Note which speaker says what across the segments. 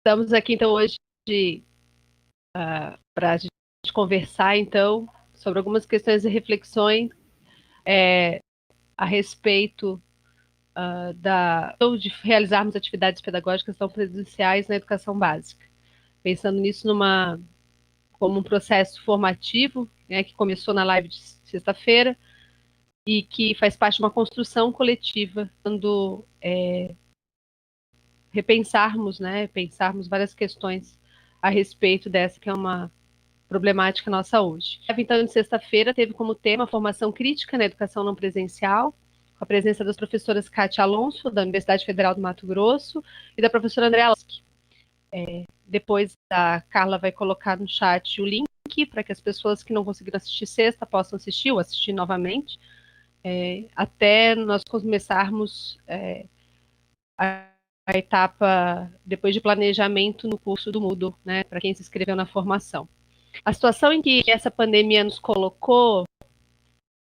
Speaker 1: Estamos aqui, então, hoje para a gente conversar, então, sobre algumas questões e reflexões a respeito de realizarmos atividades pedagógicas não presenciais na educação básica. Pensando nisso como um processo formativo, né, que começou na live de sexta-feira e que faz parte de uma construção coletiva, quando repensarmos, né, pensarmos várias questões a respeito dessa que é uma problemática nossa hoje. Então, de sexta-feira, teve como tema a formação crítica na educação não presencial, com a presença das professoras Kátia Alonso, da Universidade Federal do Mato Grosso, e da professora Andréa Losky. Depois a Carla vai colocar no chat o link para que as pessoas que não conseguiram assistir sexta possam assistir ou assistir novamente, até nós começarmos a etapa depois de planejamento no curso do Moodle, né, para quem se inscreveu na formação. A situação em que essa pandemia nos colocou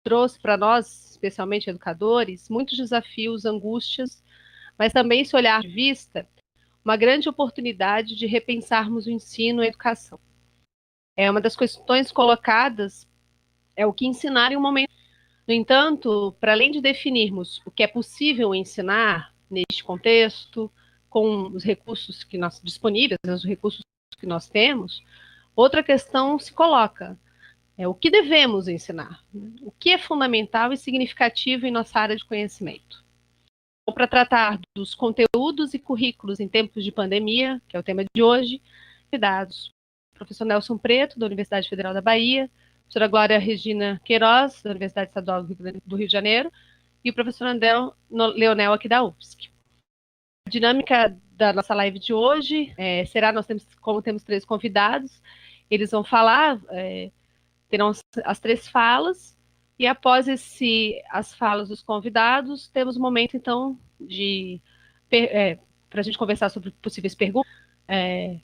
Speaker 1: trouxe para nós, especialmente educadores, muitos desafios, angústias, mas também, esse olhar de vista, uma grande oportunidade de repensarmos o ensino e a educação. Uma das questões colocadas é o que ensinar em um momento. No entanto, para além de definirmos o que é possível ensinar neste contexto, com os recursos que nós disponíveis, os recursos que nós temos, outra questão se coloca: o que devemos ensinar? O que é fundamental e significativo em nossa área de conhecimento? Para tratar dos conteúdos e currículos em tempos de pandemia, que é o tema de hoje, convidados: o professor Nelson Preto, da Universidade Federal da Bahia, a professora Glória Regina Queiroz, da Universidade Estadual do Rio de Janeiro, e o professor André Leonel, aqui da UFSC. A dinâmica da nossa live de hoje será: como temos 3 convidados, eles vão falar, terão as 3 falas, e após as falas dos convidados, temos um momento, então, para a gente conversar sobre possíveis perguntas,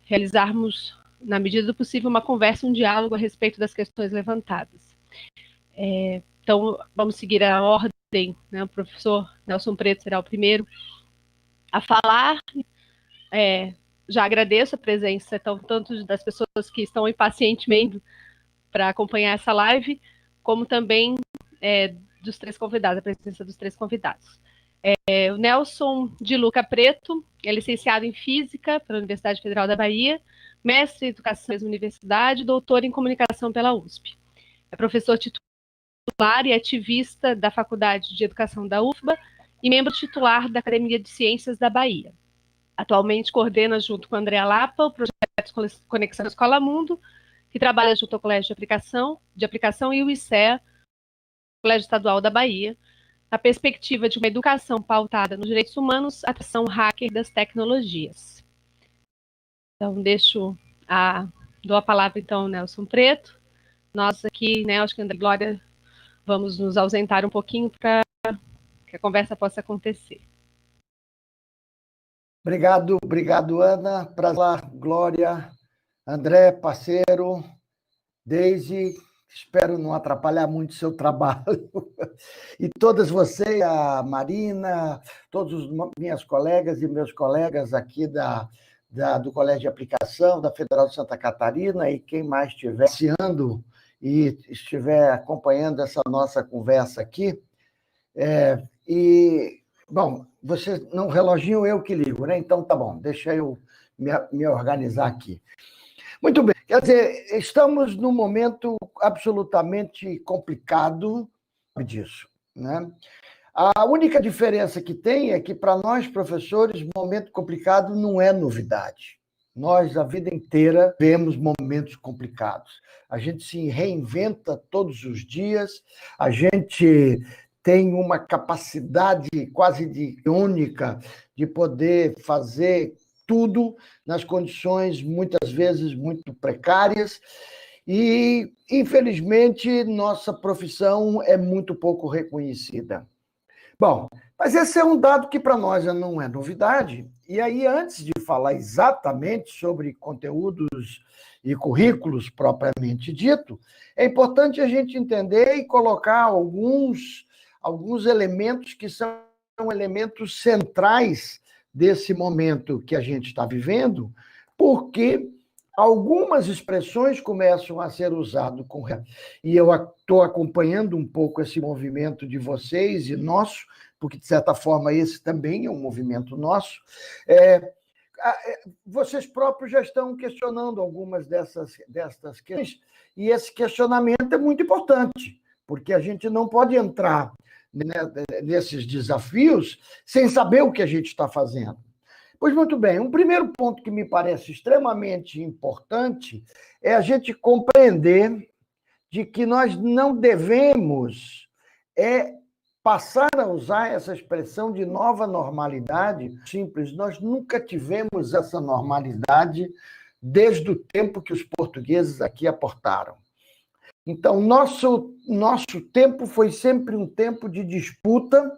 Speaker 1: realizarmos, na medida do possível, uma conversa, um diálogo a respeito das questões levantadas. Então, vamos seguir a ordem, né? O professor Nelson Preto será o primeiro a falar. Já agradeço a presença, então, tanto das pessoas que estão impacientemente para acompanhar essa live, como também dos 3 convidados, a presença dos 3 convidados. O Nelson de Luca Preto é licenciado em Física pela Universidade Federal da Bahia, mestre em Educação pela Universidade, doutor em Comunicação pela USP. É professor titular e ativista da Faculdade de Educação da UFBA e membro titular da Academia de Ciências da Bahia. Atualmente coordena, junto com a Andréa Lapa, o projeto Conexão Escola Mundo, que trabalha junto ao Colégio de Aplicação e o ICEA, Colégio Estadual da Bahia, na perspectiva de uma educação pautada nos direitos humanos, a ação hacker das tecnologias. Então, dou a palavra, então, ao Nelson Preto. Nós aqui, né, acho que André e Glória, vamos nos ausentar um pouquinho para que a conversa possa acontecer.
Speaker 2: Obrigado, Ana. Prazer, Glória, André, parceiro, Deise, espero não atrapalhar muito o seu trabalho. E todas vocês, a Marina, todos os minhas colegas e meus colegas aqui do Colégio de Aplicação, da Federal de Santa Catarina, e quem mais estiver iniciando e estiver acompanhando essa nossa conversa aqui. Bom, você, no reloginho eu que ligo, né? Então, tá bom, deixa eu me organizar aqui. Muito bem, quer dizer, estamos num momento absolutamente complicado disso, né? A única diferença que tem é que, para nós, professores, momento complicado não é novidade. Nós, a vida inteira, vemos momentos complicados. A gente se reinventa todos os dias, a gente tem uma capacidade quase única de poder fazer tudo nas condições, muitas vezes, muito precárias, e, infelizmente, nossa profissão é muito pouco reconhecida. Bom, mas esse é um dado que para nós não é novidade, e aí, antes de falar exatamente sobre conteúdos e currículos propriamente dito, é importante a gente entender e colocar alguns elementos que são elementos centrais desse momento que a gente está vivendo, porque algumas expressões começam a ser usadas e eu estou acompanhando um pouco esse movimento de vocês e nosso, porque, de certa forma, esse também é um movimento nosso. Vocês próprios já estão questionando algumas destas questões, e esse questionamento é muito importante, porque a gente não pode entrar, né, nesses desafios sem saber o que a gente está fazendo. Pois muito bem, um primeiro ponto que me parece extremamente importante é a gente compreender de que nós não devemos passar a usar essa expressão de nova normalidade. Simples, nós nunca tivemos essa normalidade desde o tempo que os portugueses aqui aportaram. Então, nosso tempo foi sempre um tempo de disputa,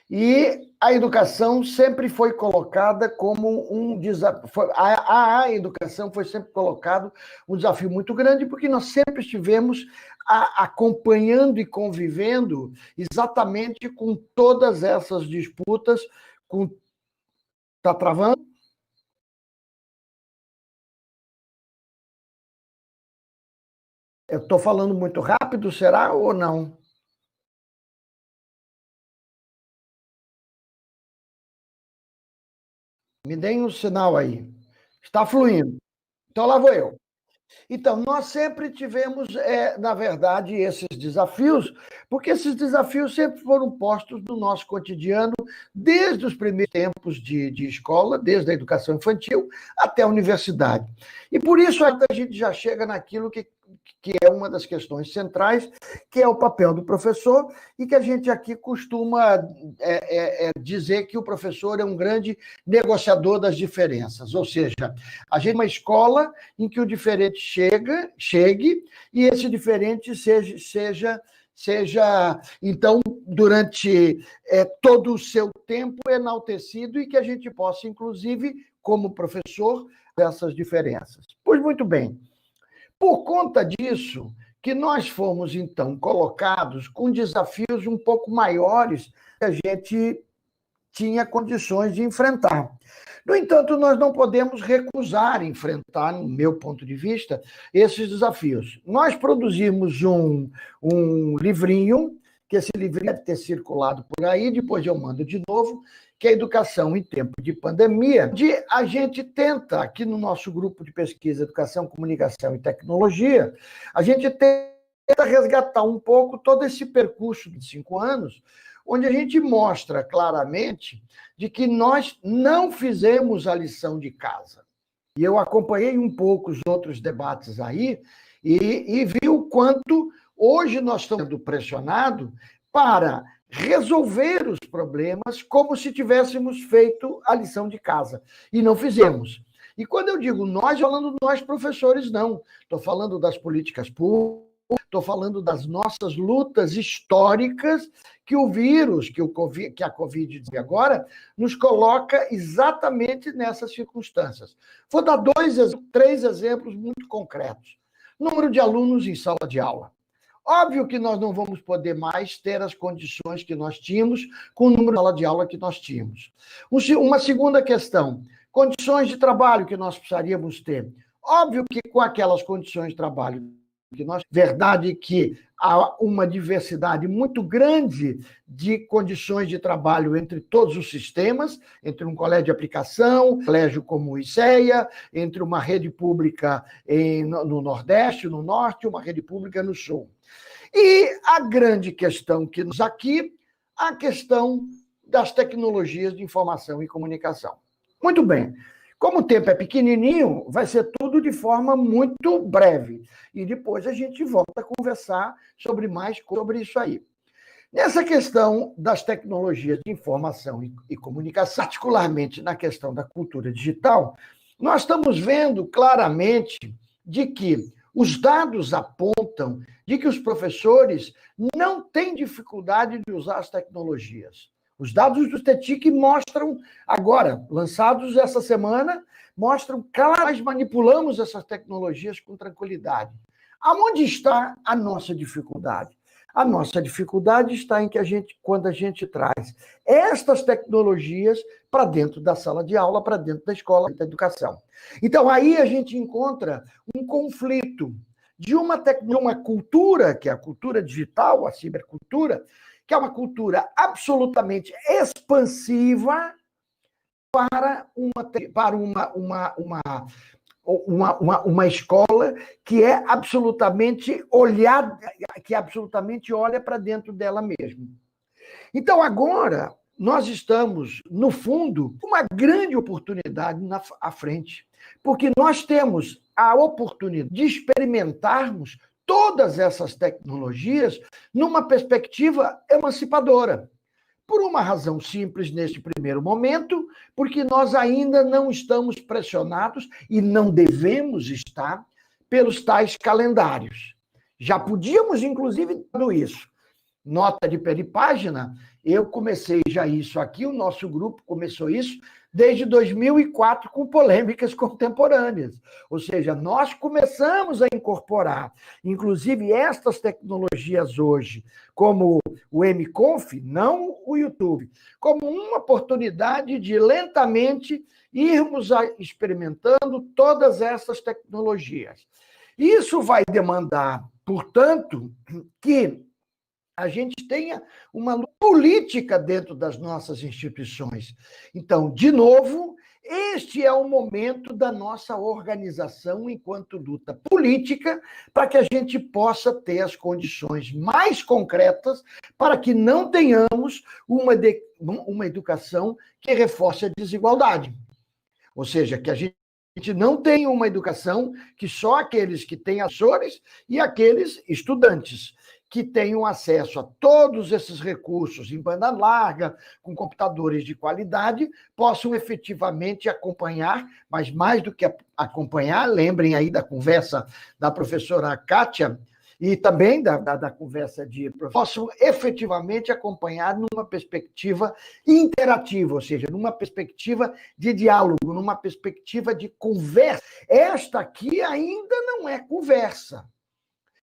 Speaker 2: e a educação sempre foi colocada como um desafio. A educação foi sempre colocado um desafio muito grande, porque nós sempre estivemos acompanhando e convivendo exatamente com todas essas disputas. Está travando? Eu estou falando muito rápido, será ou não? Me deem um sinal aí. Está fluindo. Então, lá vou eu. Então, nós sempre tivemos, na verdade, esses desafios, porque esses desafios sempre foram postos no nosso cotidiano, desde os primeiros tempos de escola, desde a educação infantil até a universidade. E por isso a gente já chega naquilo que é uma das questões centrais, que é o papel do professor, e que a gente aqui costuma dizer que o professor é um grande negociador das diferenças, ou seja, a gente é uma escola em que o diferente chegue e esse diferente seja então, durante todo o seu tempo enaltecido e que a gente possa, inclusive, como professor, essas diferenças. Pois muito bem. Por conta disso, que nós fomos, então, colocados com desafios um pouco maiores que a gente tinha condições de enfrentar. No entanto, nós não podemos recusar enfrentar, no meu ponto de vista, esses desafios. Nós produzimos um livrinho, que esse livrinho deve ter circulado por aí, depois eu mando de novo, que é Educação em Tempo de Pandemia, onde a gente tenta, aqui no nosso grupo de pesquisa Educação, Comunicação e Tecnologia, a gente tenta resgatar um pouco todo esse percurso de 5 anos, onde a gente mostra claramente de que nós não fizemos a lição de casa. E eu acompanhei um pouco os outros debates aí e vi o quanto hoje nós estamos sendo pressionados para resolver os problemas como se tivéssemos feito a lição de casa. E não fizemos. E quando eu digo nós, falando nós professores, não. Estou falando das políticas públicas, estou falando das nossas lutas históricas que o vírus, que a Covid agora, nos coloca exatamente nessas circunstâncias. Vou dar 3 exemplos muito concretos. Número de alunos em sala de aula. Óbvio que nós não vamos poder mais ter as condições que nós tínhamos com o número de sala de aula que nós tínhamos. Uma segunda questão, condições de trabalho que nós precisaríamos ter. Óbvio que com aquelas condições de trabalho que nós... Verdade que há uma diversidade muito grande de condições de trabalho entre todos os sistemas, entre um colégio de aplicação, um colégio como o ICEA, entre uma rede pública no Nordeste, no Norte, uma rede pública no Sul. E a grande questão que nos aqui, a questão das tecnologias de informação e comunicação. Muito bem. Como o tempo é pequenininho, vai ser tudo de forma muito breve. E depois a gente volta a conversar sobre isso aí. Nessa questão das tecnologias de informação e comunicação, particularmente na questão da cultura digital, nós estamos vendo claramente de que os dados apontam de que os professores não têm dificuldade de usar as tecnologias. Os dados do CETIC mostram, agora, lançados essa semana, mostram que nós manipulamos essas tecnologias com tranquilidade. Aonde está a nossa dificuldade? A nossa dificuldade está em que quando a gente traz estas tecnologias para dentro da sala de aula, para dentro da escola, da educação. Então, aí a gente encontra um conflito de uma cultura, que é a cultura digital, a cibercultura, que é uma cultura absolutamente expansiva para uma escola que é absolutamente olhada, que absolutamente olha para dentro dela mesma. Então, agora, nós estamos, no fundo, com uma grande oportunidade à frente, porque nós temos a oportunidade de experimentarmos todas essas tecnologias numa perspectiva emancipadora. Por uma razão simples neste primeiro momento, porque nós ainda não estamos pressionados e não devemos estar pelos tais calendários. Já podíamos, inclusive, fazer isso. Nota de peripágina, eu comecei já isso aqui, o nosso grupo começou isso desde 2004 com polêmicas contemporâneas. Ou seja, nós começamos a incorporar, inclusive estas tecnologias hoje, como o MConf, não o YouTube, como uma oportunidade de lentamente irmos experimentando todas essas tecnologias. Isso vai demandar, portanto, que a gente tenha uma política dentro das nossas instituições. Então, de novo, este é o momento da nossa organização enquanto luta política, para que a gente possa ter as condições mais concretas para que não tenhamos uma educação que reforce a desigualdade. Ou seja, que a gente não tenha uma educação que só aqueles que têm assessores e aqueles estudantes que tenham acesso a todos esses recursos em banda larga, com computadores de qualidade, possam efetivamente acompanhar, mas mais do que acompanhar, lembrem aí da conversa da professora Kátia, e também da conversa de possam efetivamente acompanhar numa perspectiva interativa, ou seja, numa perspectiva de diálogo, numa perspectiva de conversa. Esta aqui ainda não é conversa,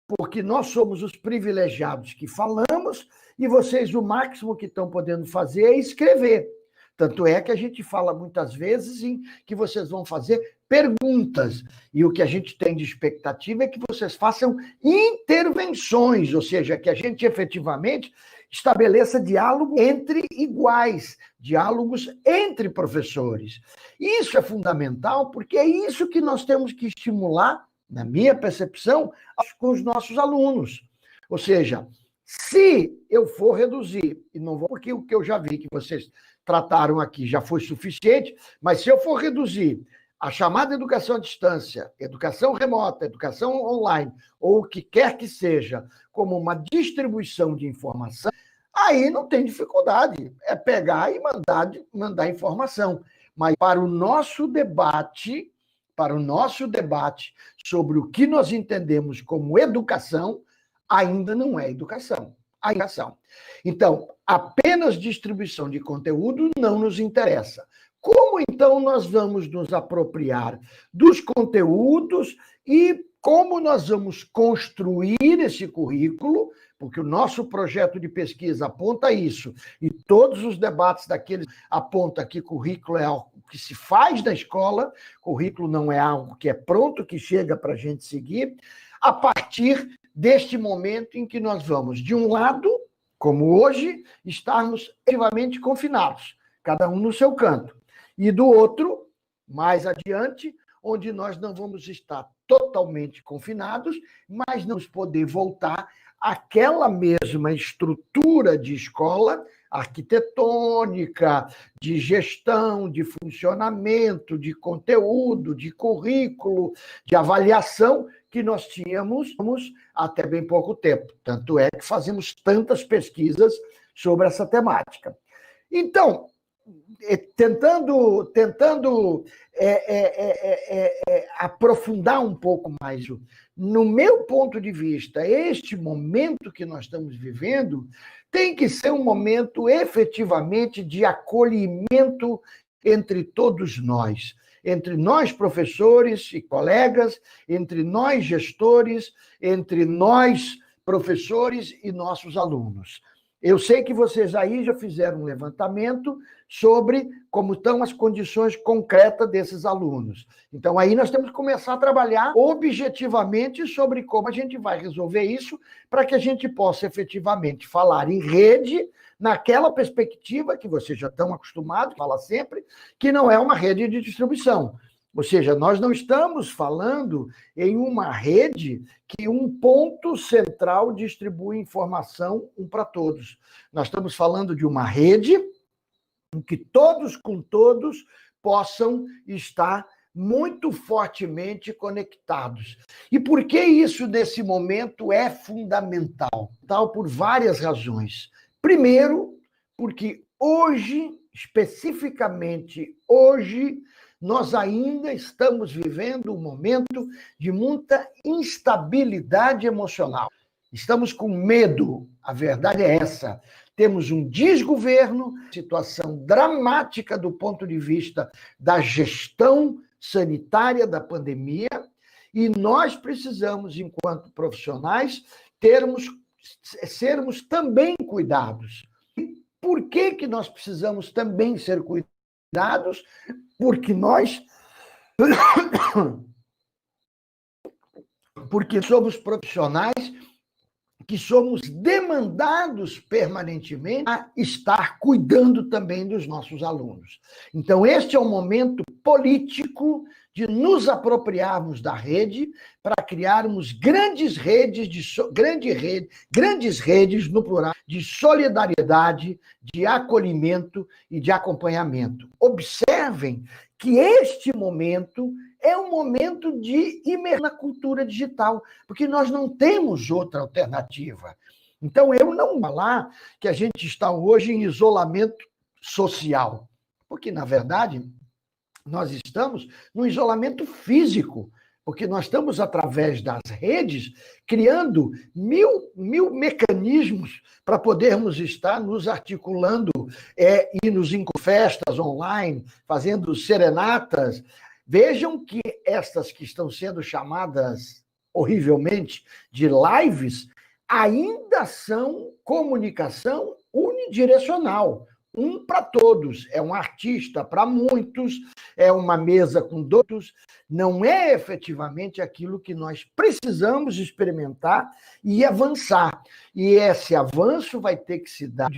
Speaker 2: porque nós somos os privilegiados que falamos e vocês o máximo que estão podendo fazer é escrever. Tanto é que a gente fala muitas vezes em que vocês vão fazer perguntas. E o que a gente tem de expectativa é que vocês façam intervenções, ou seja, que a gente efetivamente estabeleça diálogo entre iguais, diálogos entre professores. Isso é fundamental, porque é isso que nós temos que estimular, na minha percepção, com os nossos alunos. Ou seja, se eu for reduzir, e não vou, porque o que eu já vi que vocês trataram aqui já foi suficiente, mas se eu for reduzir a chamada educação à distância, educação remota, educação online, ou o que quer que seja, como uma distribuição de informação, aí não tem dificuldade, é pegar e mandar informação. Mas para o nosso debate sobre o que nós entendemos como educação, ainda não é educação. A educação. Então, apenas distribuição de conteúdo não nos interessa. Como, então, nós vamos nos apropriar dos conteúdos e como nós vamos construir esse currículo, porque o nosso projeto de pesquisa aponta isso, e todos os debates daqueles apontam que currículo é algo que se faz na escola, currículo não é algo que é pronto, que chega para a gente seguir, a partir deste momento em que nós vamos, de um lado, como hoje, estarmos efetivamente confinados, cada um no seu canto, e do outro, mais adiante, onde nós não vamos estar totalmente confinados, mas não vamos poder voltar àquela mesma estrutura de escola arquitetônica, de gestão, de funcionamento, de conteúdo, de currículo, de avaliação que nós tínhamos até bem pouco tempo. Tanto é que fazemos tantas pesquisas sobre essa temática. Então, tentando aprofundar um pouco mais, no meu ponto de vista, este momento que nós estamos vivendo tem que ser um momento efetivamente de acolhimento entre todos nós, entre nós professores e colegas, entre nós gestores, entre nós professores e nossos alunos. Eu sei que vocês aí já fizeram um levantamento sobre como estão as condições concretas desses alunos. Então, aí nós temos que começar a trabalhar objetivamente sobre como a gente vai resolver isso para que a gente possa efetivamente falar em rede naquela perspectiva que vocês já estão acostumados, fala sempre, que não é uma rede de distribuição. Ou seja, nós não estamos falando em uma rede que um ponto central distribui informação para todos. Nós estamos falando de uma rede em que todos com todos possam estar muito fortemente conectados. E por que isso, nesse momento, é fundamental? Tal por várias razões. Primeiro, porque hoje, especificamente hoje, nós ainda estamos vivendo um momento de muita instabilidade emocional. Estamos com medo, a verdade é essa. Temos um desgoverno, situação dramática do ponto de vista da gestão sanitária da pandemia, e nós precisamos, enquanto profissionais, sermos também cuidados. Por que nós precisamos também ser cuidados? Porque somos profissionais que somos demandados permanentemente a estar cuidando também dos nossos alunos. Então, este é um momento político de nos apropriarmos da rede para criarmos grandes redes, no plural, de solidariedade, de acolhimento e de acompanhamento. Observem que este momento é um momento de imersão na cultura digital, porque nós não temos outra alternativa. Então, eu não vou falar que a gente está hoje em isolamento social, porque, na verdade, nós estamos no isolamento físico, porque nós estamos, através das redes, criando mil mecanismos para podermos estar nos articulando, indo em festas online, fazendo serenatas. Vejam que estas que estão sendo chamadas horrivelmente de lives ainda são comunicação unidirecional. Um para todos, é um artista para muitos, é uma mesa com dois, não é efetivamente aquilo que nós precisamos experimentar e avançar. E esse avanço vai ter que se dar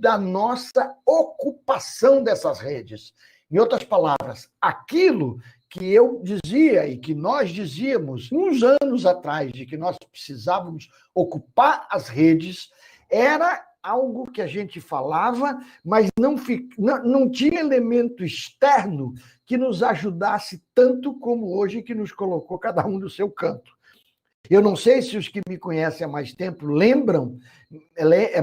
Speaker 2: da nossa ocupação dessas redes. Em outras palavras, aquilo que eu dizia e que nós dizíamos uns anos atrás, de que nós precisávamos ocupar as redes, era algo que a gente falava, mas não tinha elemento externo que nos ajudasse tanto como hoje, que nos colocou cada um no seu canto. Eu não sei se os que me conhecem há mais tempo lembram,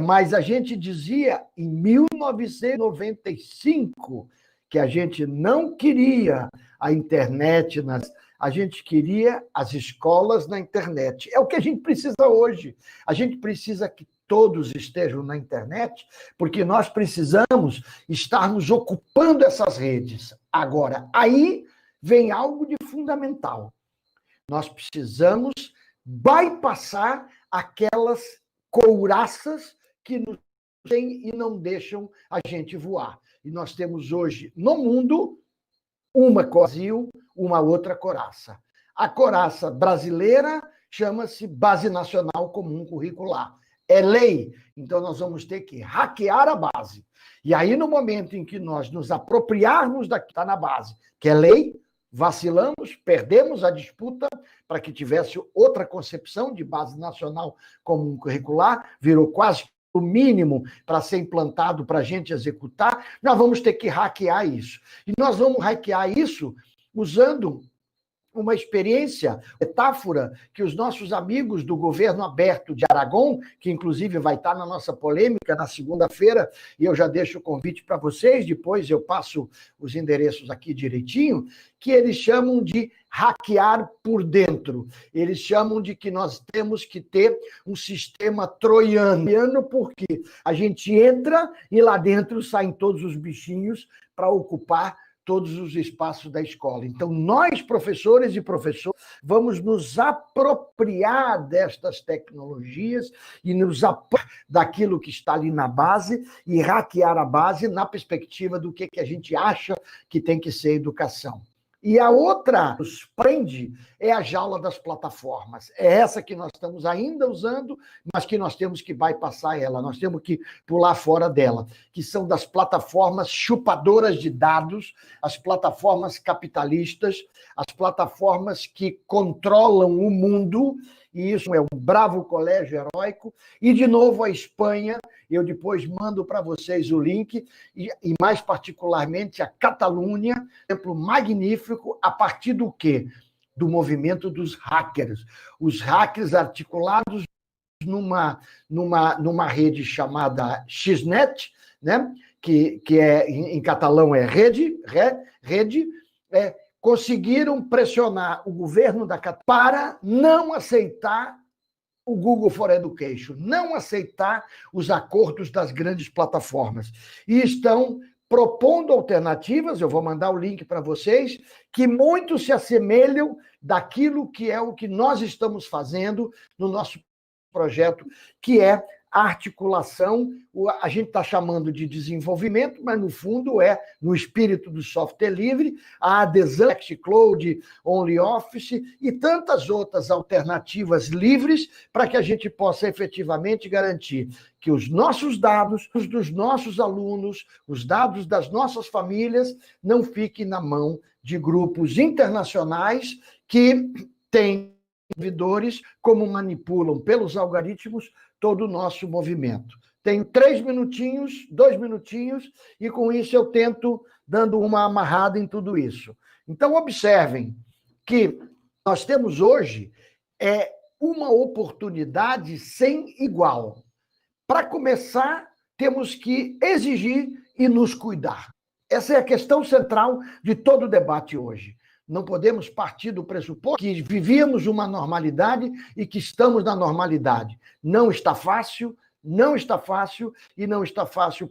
Speaker 2: mas a gente dizia em 1995 que a gente não queria a internet, a gente queria as escolas na internet. É o que a gente precisa hoje. A gente precisa que todos estejam na internet, porque nós precisamos estarmos ocupando essas redes. Agora, aí vem algo de fundamental. Nós precisamos bypassar aquelas couraças que nos têm e não deixam a gente voar. E nós temos hoje, no mundo, uma Brasil, uma outra coraça. A coraça brasileira chama-se Base Nacional Comum Curricular. É lei, então nós vamos ter que hackear a base. E aí, no momento em que nós nos apropriarmos da que está na base, que é lei, vacilamos, perdemos a disputa para que tivesse outra concepção de Base Nacional Comum Curricular, virou quase o mínimo para ser implantado para a gente executar, nós vamos ter que hackear isso. E nós vamos hackear isso usando uma experiência, metáfora que os nossos amigos do Governo Aberto de Aragão, que inclusive vai estar na nossa polêmica na segunda-feira, e eu já deixo o convite para vocês, depois eu passo os endereços aqui direitinho, que eles chamam de hackear por dentro. Eles chamam de que nós temos que ter um sistema troiano, porque a gente entra e lá dentro saem todos os bichinhos para ocupar todos os espaços da escola. Então, nós, professores e professoras, vamos nos apropriar destas tecnologias e nos apropriar daquilo que está ali na base e hackear a base na perspectiva do que a gente acha que tem que ser educação. E a outra que nos prende é a jaula das plataformas. É essa que nós estamos ainda usando, mas que nós temos que bypassar ela, nós temos que pular fora dela, que são das plataformas chupadoras de dados, as plataformas capitalistas, as plataformas que controlam o mundo, e isso é um bravo colégio heróico. E, de novo, a Espanha, eu depois mando para vocês o link, e mais particularmente a Catalunha, exemplo magnífico, a partir do quê? Do movimento dos hackers. Os hackers articulados numa rede chamada Xnet, né? que é, em catalão é rede, conseguiram pressionar o governo da Catalunha para não aceitar o Google for Education, não aceitar os acordos das grandes plataformas. E estão propondo alternativas, eu vou mandar o link para vocês, que muito se assemelham daquilo que é o que nós estamos fazendo no nosso projeto, que é a articulação, a gente está chamando de desenvolvimento, mas no fundo é, no espírito do software livre, a adesão Nextcloud, OnlyOffice e tantas outras alternativas livres para que a gente possa efetivamente garantir que os nossos dados, os dos nossos alunos, os dados das nossas famílias não fiquem na mão de grupos internacionais que têm servidores, como manipulam pelos algoritmos todo o nosso movimento. Tenho 2 minutinhos, e com isso eu tento dando uma amarrada em tudo isso. Então, observem que nós temos hoje uma oportunidade sem igual. Para começar, temos que exigir e nos cuidar. Essa é a questão central de todo o debate hoje. Não podemos partir do pressuposto que vivíamos uma normalidade e que estamos na normalidade. Não está fácil, e não está fácil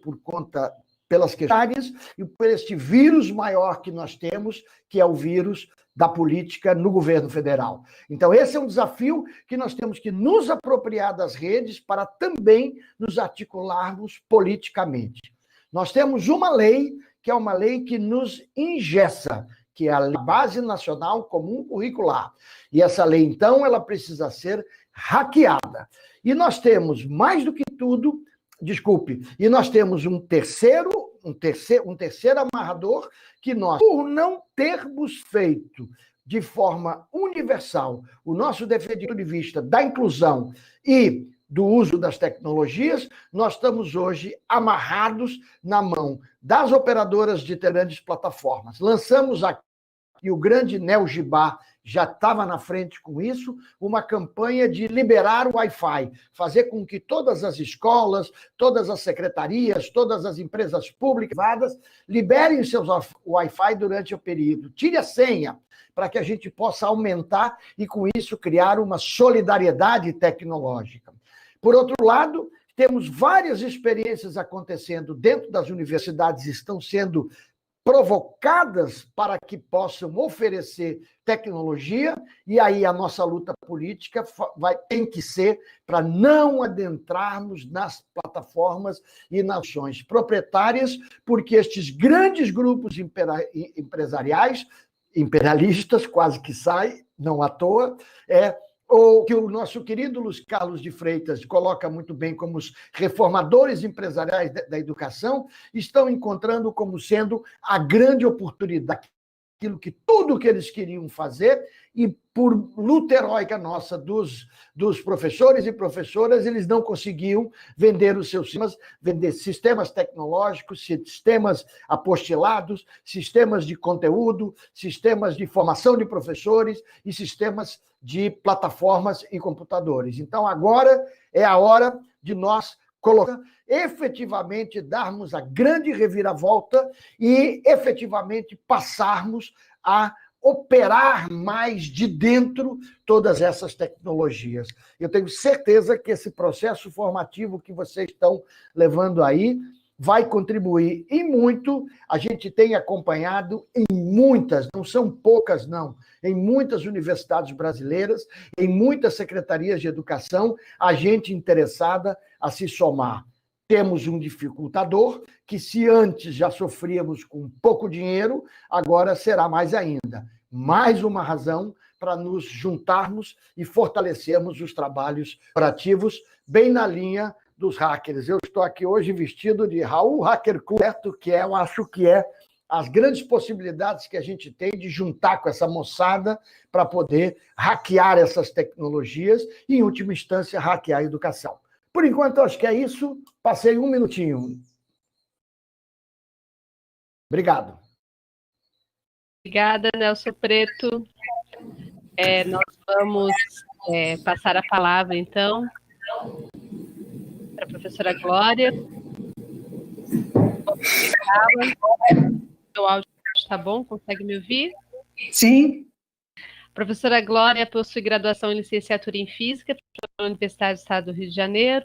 Speaker 2: pelas questões e por este vírus maior que nós temos, que é o vírus da política no governo federal. Então, esse é um desafio que nós temos que nos apropriar das redes para também nos articularmos politicamente. Nós temos uma lei, que é uma lei que nos engessa, que é a Base Nacional Comum Curricular. E essa lei, então, ela precisa ser hackeada. E nós temos, mais do que tudo, e nós temos um terceiro amarrador, que nós, por não termos feito de forma universal o nosso defeito de vista da inclusão e do uso das tecnologias, nós estamos hoje amarrados na mão das operadoras de grandes plataformas. Lançamos aqui, e o grande NeoGibá já estava na frente com isso, uma campanha de liberar o Wi-Fi, fazer com que todas as escolas, todas as secretarias, todas as empresas públicas liberem seus Wi-Fi durante o período. Tire a senha, para que a gente possa aumentar e, com isso, criar uma solidariedade tecnológica. Por outro lado, temos várias experiências acontecendo dentro das universidades, estão sendo provocadas para que possam oferecer tecnologia, e aí a nossa luta política tem que ser para não adentrarmos nas plataformas e nas ações proprietárias, porque estes grandes grupos empresariais, imperialistas, quase que sai, não à toa, ou que o nosso querido Luiz Carlos de Freitas coloca muito bem como os reformadores empresariais da educação, estão encontrando como sendo a grande oportunidade, tudo que eles queriam fazer, e por luta heróica nossa dos professores e professoras, eles não conseguiam vender os seus sistemas, vender sistemas tecnológicos, sistemas apostilados, sistemas de conteúdo, sistemas de formação de professores e sistemas de plataformas e computadores. Então, agora é a hora de nós efetivamente darmos a grande reviravolta e efetivamente passarmos a operar mais de dentro todas essas tecnologias. Eu tenho certeza que esse processo formativo que vocês estão levando aí vai contribuir e muito. A gente tem acompanhado em muitas, não são poucas, não, em muitas universidades brasileiras, em muitas secretarias de educação, a gente interessada a se somar. Temos um dificultador, que se antes já sofríamos com pouco dinheiro, agora será mais ainda. Mais uma razão para nos juntarmos e fortalecermos os trabalhos operativos, bem na linha dos hackers. Eu estou aqui hoje vestido de Raul Hacker Club, que eu acho que é as grandes possibilidades que a gente tem de juntar com essa moçada para poder hackear essas tecnologias e, em última instância, hackear a educação. Por enquanto, acho que é isso. Passei 1 minutinho. Obrigado.
Speaker 1: Obrigada, Nelson Preto. Nós vamos passar a palavra, então, para a professora Glória. O áudio está bom? Consegue me ouvir?
Speaker 3: Sim.
Speaker 1: A professora Glória possui graduação em licenciatura em Física pela Universidade do Estado do Rio de Janeiro,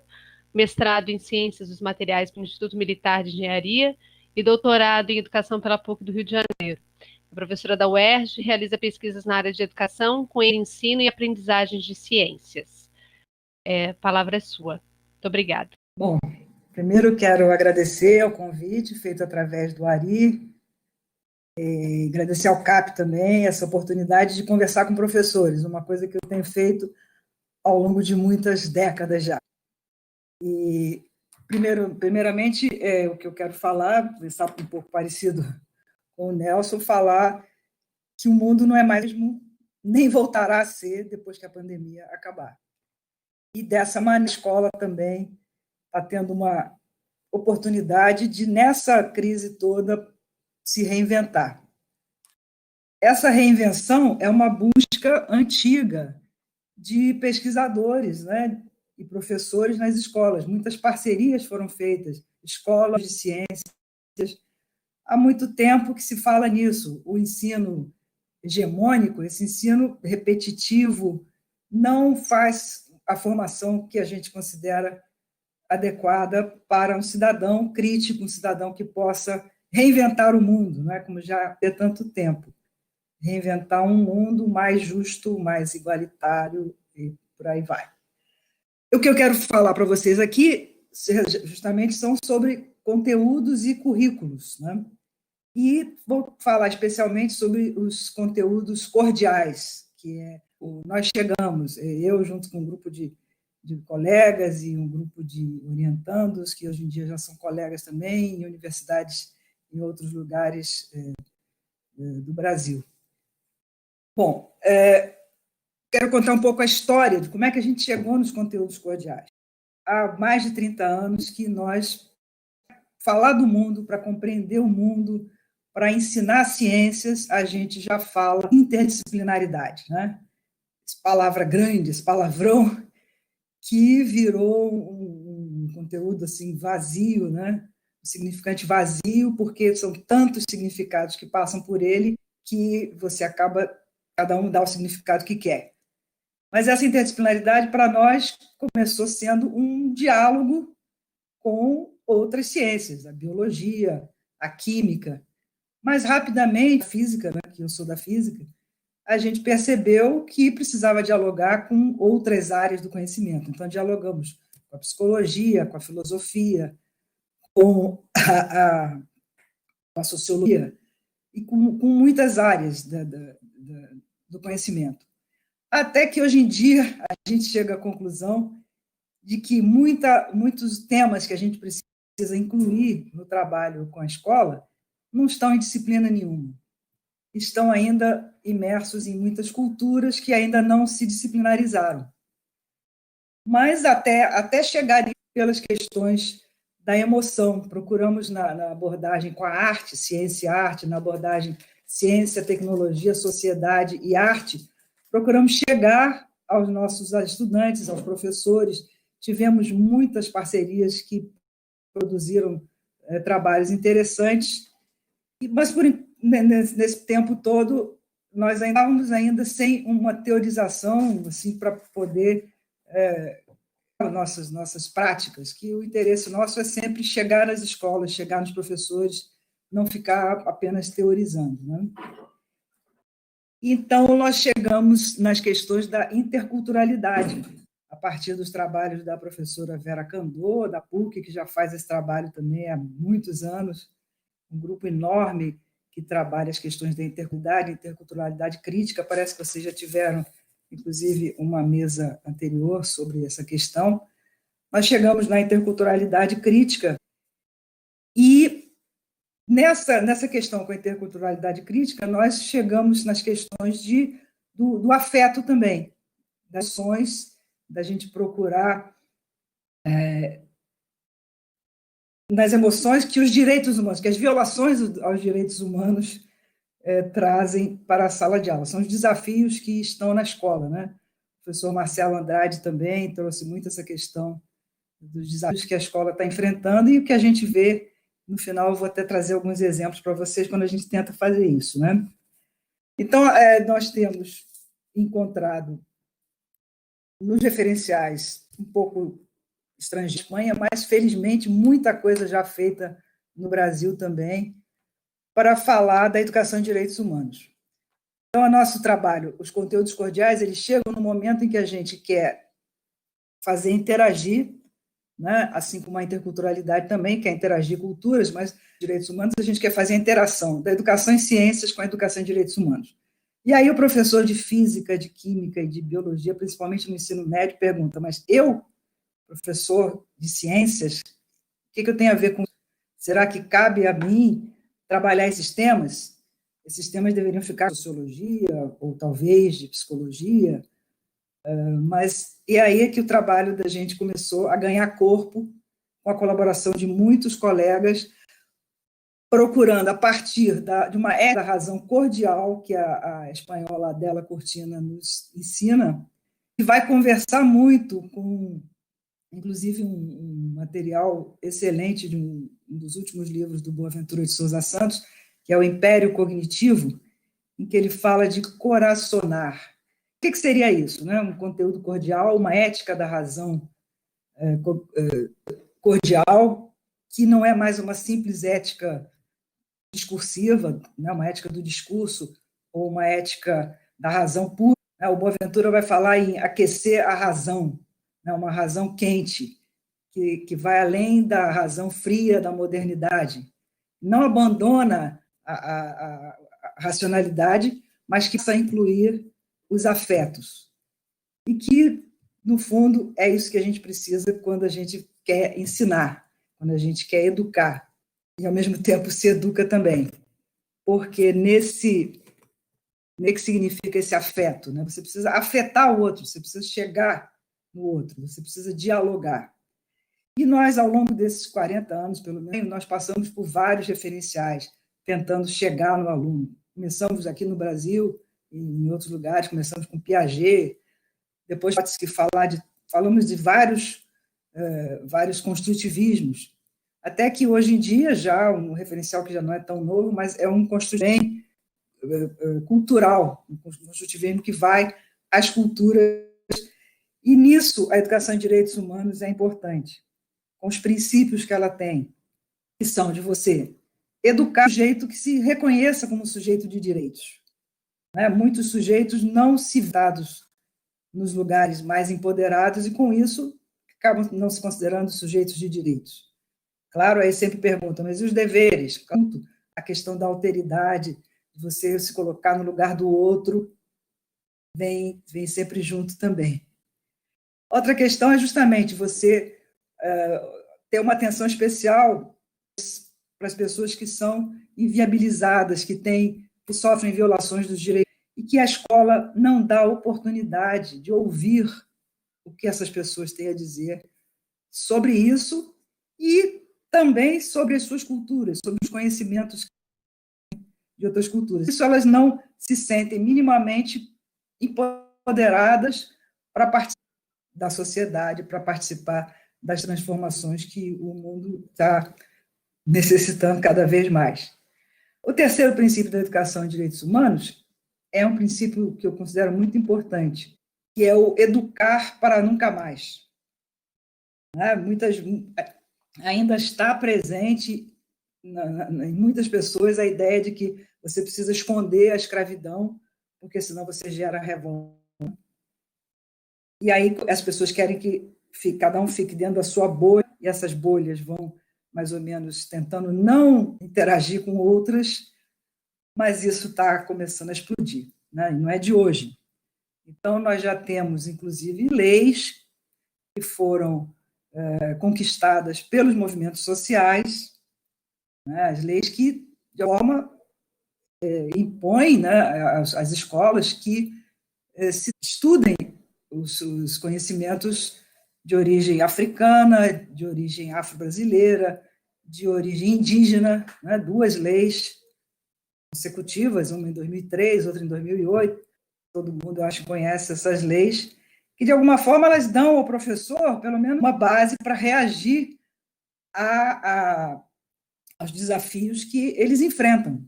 Speaker 1: mestrado em Ciências dos Materiais pelo Instituto Militar de Engenharia e doutorado em Educação pela PUC do Rio de Janeiro. É professora da UERJ, realiza pesquisas na área de educação, com ensino e aprendizagens de ciências. A palavra é sua. Muito obrigada.
Speaker 3: Bom, primeiro quero agradecer ao convite feito através do Ari, e agradecer ao CAP também essa oportunidade de conversar com professores, uma coisa que eu tenho feito ao longo de muitas décadas já. E, primeiramente, o que eu quero falar, está um pouco parecido com o Nelson, falar que o mundo não é mais mesmo, nem voltará a ser depois que a pandemia acabar. E dessa maneira, a escola também está tendo uma oportunidade de, nessa crise toda, se reinventar. Essa reinvenção é uma busca antiga de pesquisadores, né, e professores nas escolas. Muitas parcerias foram feitas, escolas de ciências. Há muito tempo que se fala nisso. O ensino hegemônico, esse ensino repetitivo, não faz a formação que a gente considera adequada para um cidadão crítico, um cidadão que possa reinventar o mundo, não é? Como já há tanto tempo. Reinventar um mundo mais justo, mais igualitário, e por aí vai. O que eu quero falar para vocês aqui, justamente, são sobre conteúdos e currículos, né? E vou falar especialmente sobre os conteúdos cordiais, que é nós chegamos, eu junto com um grupo de colegas e um grupo de orientandos, que hoje em dia já são colegas também, em universidades em outros lugares do Brasil. Bom, quero contar um pouco a história de como é que a gente chegou nos conteúdos cordiais. Há mais de 30 anos que nós, falar do mundo, para compreender o mundo, para ensinar ciências, a gente já fala interdisciplinaridade, né? Essa palavra grande, esse palavrão, que virou um conteúdo assim vazio, né? Um significante vazio, porque são tantos significados que passam por ele que você acaba, cada um dá o significado que quer. Mas essa interdisciplinaridade, para nós, começou sendo um diálogo com outras ciências, a biologia, a química. Mas, rapidamente, a física, né, que eu sou da física, a gente percebeu que precisava dialogar com outras áreas do conhecimento. Então, dialogamos com a psicologia, com a filosofia, com a sociologia e com muitas áreas do conhecimento. Até que, hoje em dia, a gente chega à conclusão de que muitos temas que a gente precisa incluir no trabalho com a escola não estão em disciplina nenhuma. Estão ainda imersos em muitas culturas que ainda não se disciplinarizaram. Mas até chegar pelas questões da emoção, procuramos na abordagem com a arte, ciência e arte, na abordagem ciência, tecnologia, sociedade e arte, procuramos chegar aos nossos estudantes, aos professores. Tivemos muitas parcerias que produziram trabalhos interessantes, mas nesse tempo todo nós estávamos ainda sem uma teorização assim, para poder nossas práticas, que o interesse nosso é sempre chegar às escolas, chegar nos professores, não ficar apenas teorizando, né? Então, nós chegamos nas questões da interculturalidade, a partir dos trabalhos da professora Vera Candô, da PUC, que já faz esse trabalho também há muitos anos, um grupo enorme que trabalha as questões da interculturalidade crítica. Parece que vocês já tiveram, inclusive, uma mesa anterior sobre essa questão. Nós chegamos na interculturalidade crítica e, nessa questão com a interculturalidade crítica, nós chegamos nas questões do afeto também, das ações, da gente procurar nas emoções que os direitos humanos, que as violações aos direitos humanos trazem para a sala de aula. São os desafios que estão na escola, né? O professor Marcelo Andrade também trouxe muito essa questão dos desafios que a escola está enfrentando e o que a gente vê. No final, eu vou até trazer alguns exemplos para vocês quando a gente tenta fazer isso, né? Então, nós temos encontrado nos referenciais um pouco estrangeiro, Espanha, mas, felizmente, muita coisa já feita no Brasil também para falar da educação de direitos humanos. Então, o nosso trabalho, os conteúdos cordiais, eles chegam no momento em que a gente quer fazer interagir, né? Assim como a interculturalidade também quer interagir culturas, mas direitos humanos a gente quer fazer a interação da educação em ciências com a educação em direitos humanos. E aí o professor de física, de química e de biologia, principalmente no ensino médio, pergunta, mas eu, professor de ciências, o que eu tenho a ver com isso? Será que cabe a mim trabalhar esses temas? Esses temas deveriam ficar de sociologia, ou talvez de psicologia, mas e aí é que o trabalho da gente começou a ganhar corpo, com a colaboração de muitos colegas, procurando, a partir de uma da razão cordial que a espanhola Adela Cortina nos ensina, e vai conversar muito com, inclusive, um material excelente de um dos últimos livros do Boaventura de Souza Santos, que é o Império Cognitivo, em que ele fala de coracionar. O que seria isso, né? Um conteúdo cordial, uma ética da razão cordial, que não é mais uma simples ética discursiva, né? Uma ética do discurso, ou uma ética da razão pura. O Boaventura vai falar em aquecer a razão, né? Uma razão quente, que vai além da razão fria da modernidade. Não abandona a racionalidade, mas que precisa incluir os afetos. E que, no fundo, é isso que a gente precisa quando a gente quer ensinar, quando a gente quer educar, e, ao mesmo tempo, se educa também. Porque nesse que significa esse afeto, né? Você precisa afetar o outro, você precisa chegar no outro, você precisa dialogar. E nós, ao longo desses 40 anos, pelo menos, nós passamos por vários referenciais, tentando chegar no aluno. Começamos aqui no Brasil, em outros lugares, começamos com Piaget, depois falamos de vários construtivismos, até que hoje em dia, já um referencial que já não é tão novo, mas é um construtivismo cultural, um construtivismo que vai às culturas, e nisso a educação em direitos humanos é importante, com os princípios que ela tem, que são de você educar o sujeito que se reconheça como sujeito de direitos. Muitos sujeitos não civilizados nos lugares mais empoderados e, com isso, acabam não se considerando sujeitos de direitos. Claro, aí sempre perguntam, mas e os deveres? A questão da alteridade, de você se colocar no lugar do outro, vem sempre junto também. Outra questão é justamente você ter uma atenção especial para as pessoas que são inviabilizadas, que sofrem violações dos direitos, e que a escola não dá oportunidade de ouvir o que essas pessoas têm a dizer sobre isso e também sobre as suas culturas, sobre os conhecimentos de outras culturas. Isso elas não se sentem minimamente empoderadas para participar da sociedade, para participar das transformações que o mundo está necessitando cada vez mais. O terceiro princípio da educação em direitos humanos é um princípio que eu considero muito importante, que é o educar para nunca mais. né? Ainda está presente em muitas pessoas a ideia de que você precisa esconder a escravidão, porque senão você gera revolta. E aí as pessoas querem que cada um fique dentro da sua bolha, e essas bolhas vão mais ou menos tentando não interagir com outras, mas isso está começando a explodir, né? E não é de hoje. Então, nós já temos, inclusive, leis que foram conquistadas pelos movimentos sociais, né? As leis que, de alguma forma, impõem, né, às escolas que se estudem os conhecimentos de origem africana, de origem afro-brasileira, de origem indígena, né? 2 leis consecutivas, uma em 2003, outra em 2008. Todo mundo, eu acho, conhece essas leis, que, de alguma forma, elas dão ao professor, pelo menos, uma base para reagir aos desafios que eles enfrentam,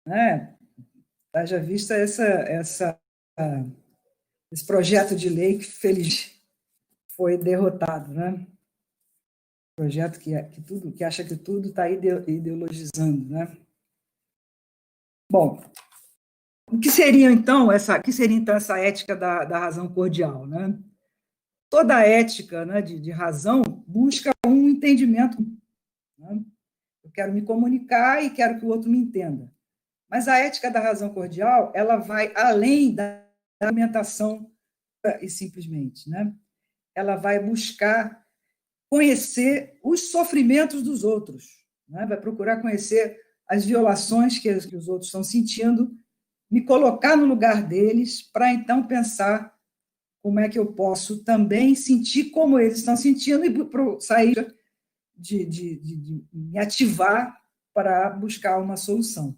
Speaker 3: né? Haja vista esse projeto de lei que, feliz, foi derrotado, né? Projeto que acha que tudo está ideologizando, né? Bom, o que seria, então, essa ética da razão cordial, né? Toda a ética, né, de razão busca um entendimento, né? Eu quero me comunicar e quero que o outro me entenda. Mas a ética da razão cordial, ela vai além da argumentação e simplesmente, né? Ela vai buscar conhecer os sofrimentos dos outros, né? Vai procurar conhecer as violações que os outros estão sentindo, me colocar no lugar deles, para então pensar como é que eu posso também sentir como eles estão sentindo e sair de me ativar para buscar uma solução.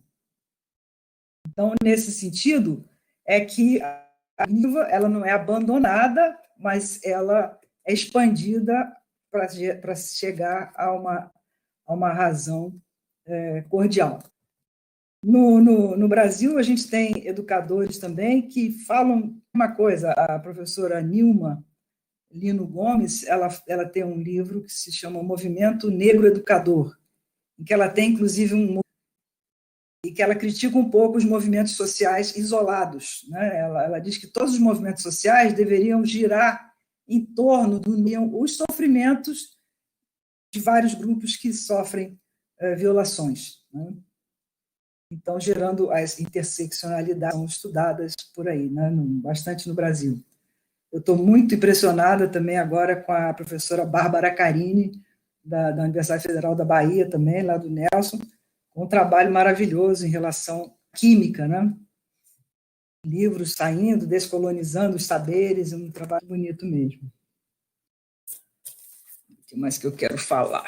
Speaker 3: Então, nesse sentido, é que a língua, ela não é abandonada, mas ela é expandida para chegar a uma razão cordial. No Brasil, a gente tem educadores também que falam uma coisa. A professora Nilma Lino Gomes, ela tem um livro que se chama Movimento Negro Educador, em que ela tem, inclusive, e que ela critica um pouco os movimentos sociais isolados, né? Ela diz que todos os movimentos sociais deveriam girar em torno os sofrimentos de vários grupos que sofrem violações, né? Então, gerando as interseccionalidades estudadas por aí, né? Bastante no Brasil. Eu estou muito impressionada também agora com a professora Bárbara Carini, da Universidade Federal da Bahia também, lá do Nelson, com um trabalho maravilhoso em relação à química, né? Livros saindo, descolonizando os saberes, um trabalho bonito mesmo. O que mais que eu quero falar?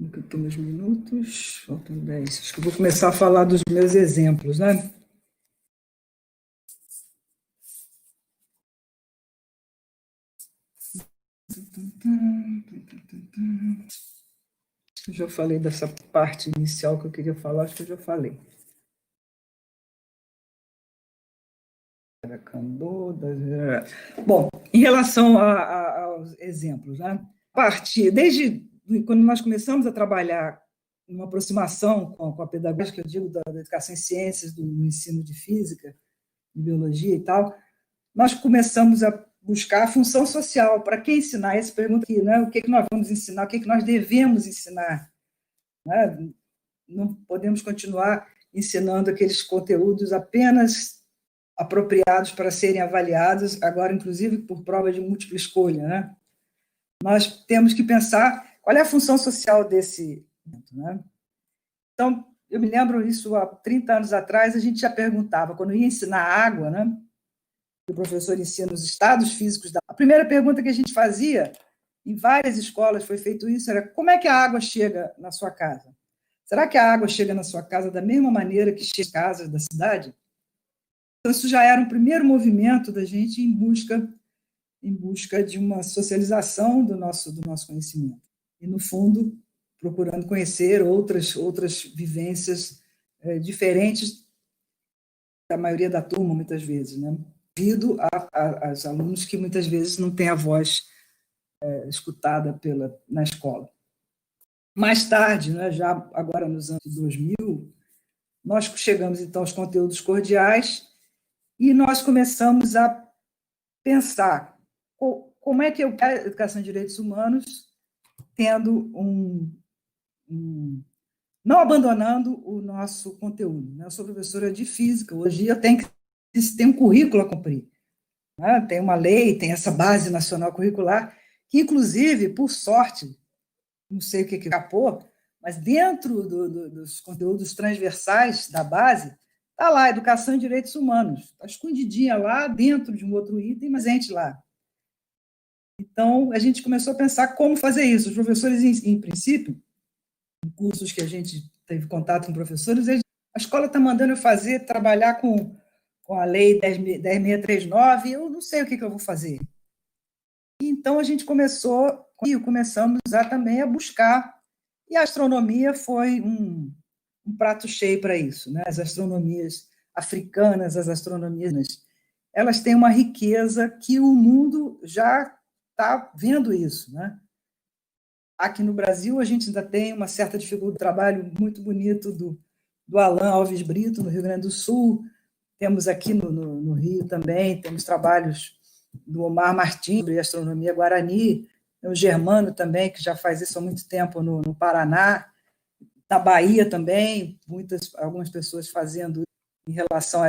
Speaker 3: Estou nos minutos, faltam 10. Acho que eu vou começar a falar dos meus exemplos, né? Eu já falei dessa parte inicial que eu queria falar, acho que eu já falei. Bom, em relação aos exemplos, né? Desde quando nós começamos a trabalhar uma aproximação com a pedagogia, que eu digo da educação em ciências, do ensino de física, de biologia e tal, nós começamos a buscar a função social. Para quem ensinar? Essa pergunta aqui, né? O que nós vamos ensinar? O que nós devemos ensinar? Né? Não podemos continuar ensinando aqueles conteúdos apenas apropriados para serem avaliados, agora, inclusive, por prova de múltipla escolha, né? Nós temos que pensar qual é a função social desse, né? Então, eu me lembro isso há 30 anos atrás, a gente já perguntava, quando ia ensinar água, né? O professor ensina os estados físicos a primeira pergunta que a gente fazia, em várias escolas foi feito isso, era: como é que a água chega na sua casa? Será que a água chega na sua casa da mesma maneira que chega às casas da cidade? Então, isso já era um primeiro movimento da gente em busca de uma socialização do nosso conhecimento. E, no fundo, procurando conhecer outras vivências diferentes da maioria da turma, muitas vezes, né? Devido aos alunos que muitas vezes não têm a voz escutada na escola. Mais tarde, né, já agora nos anos 2000, nós chegamos, então, aos conteúdos cordiais e nós começamos a pensar como é que eu quero a educação em direitos humanos tendo não abandonando o nosso conteúdo. Eu sou professora de física, hoje eu tenho que ter um currículo a cumprir. Né? Tem uma lei, tem essa base nacional curricular, que, inclusive, por sorte, não sei o que escapou, mas dentro dos conteúdos transversais da base, está lá, Educação e Direitos Humanos. Está escondidinha lá, dentro de um outro item, mas entra lá. Então, a gente começou a pensar como fazer isso. Os professores, em princípio, em cursos que a gente teve contato com professores, a escola está mandando eu trabalhar com a Lei 10.639, eu não sei o que eu vou fazer. Então, a gente começamos também a buscar, e a astronomia foi um prato cheio para isso. Né? As astronomias africanas, as astronomias, elas têm uma riqueza que o mundo já está vendo isso. Né? Aqui no Brasil, a gente ainda tem uma certa dificuldade, um trabalho muito bonito do Alan Alves Brito, no Rio Grande do Sul, temos aqui no Rio também, temos trabalhos do Omar Martins, sobre astronomia guarani, tem o Germano também, que já faz isso há muito tempo no Paraná, na Bahia também, algumas pessoas fazendo em relação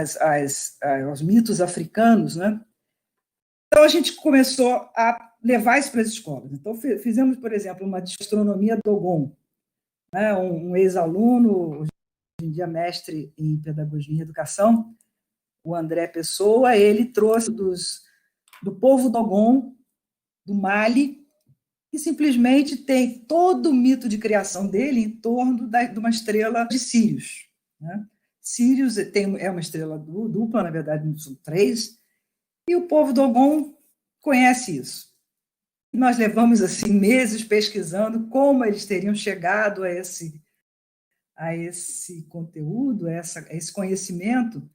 Speaker 3: aos mitos africanos. Né? Então, a gente começou a levar isso para as escolas. Então, fizemos, por exemplo, uma de astronomia Dogon, né? Um ex-aluno, hoje em dia mestre em pedagogia e educação, o André Pessoa, ele trouxe do povo Dogon, do Mali, que simplesmente tem todo o mito de criação dele em torno de uma estrela de Sírios. Né? Sírios é uma estrela dupla, na verdade, são 3, e o povo Dogon conhece isso. Nós levamos assim meses pesquisando como eles teriam chegado a esse conteúdo, a esse conhecimento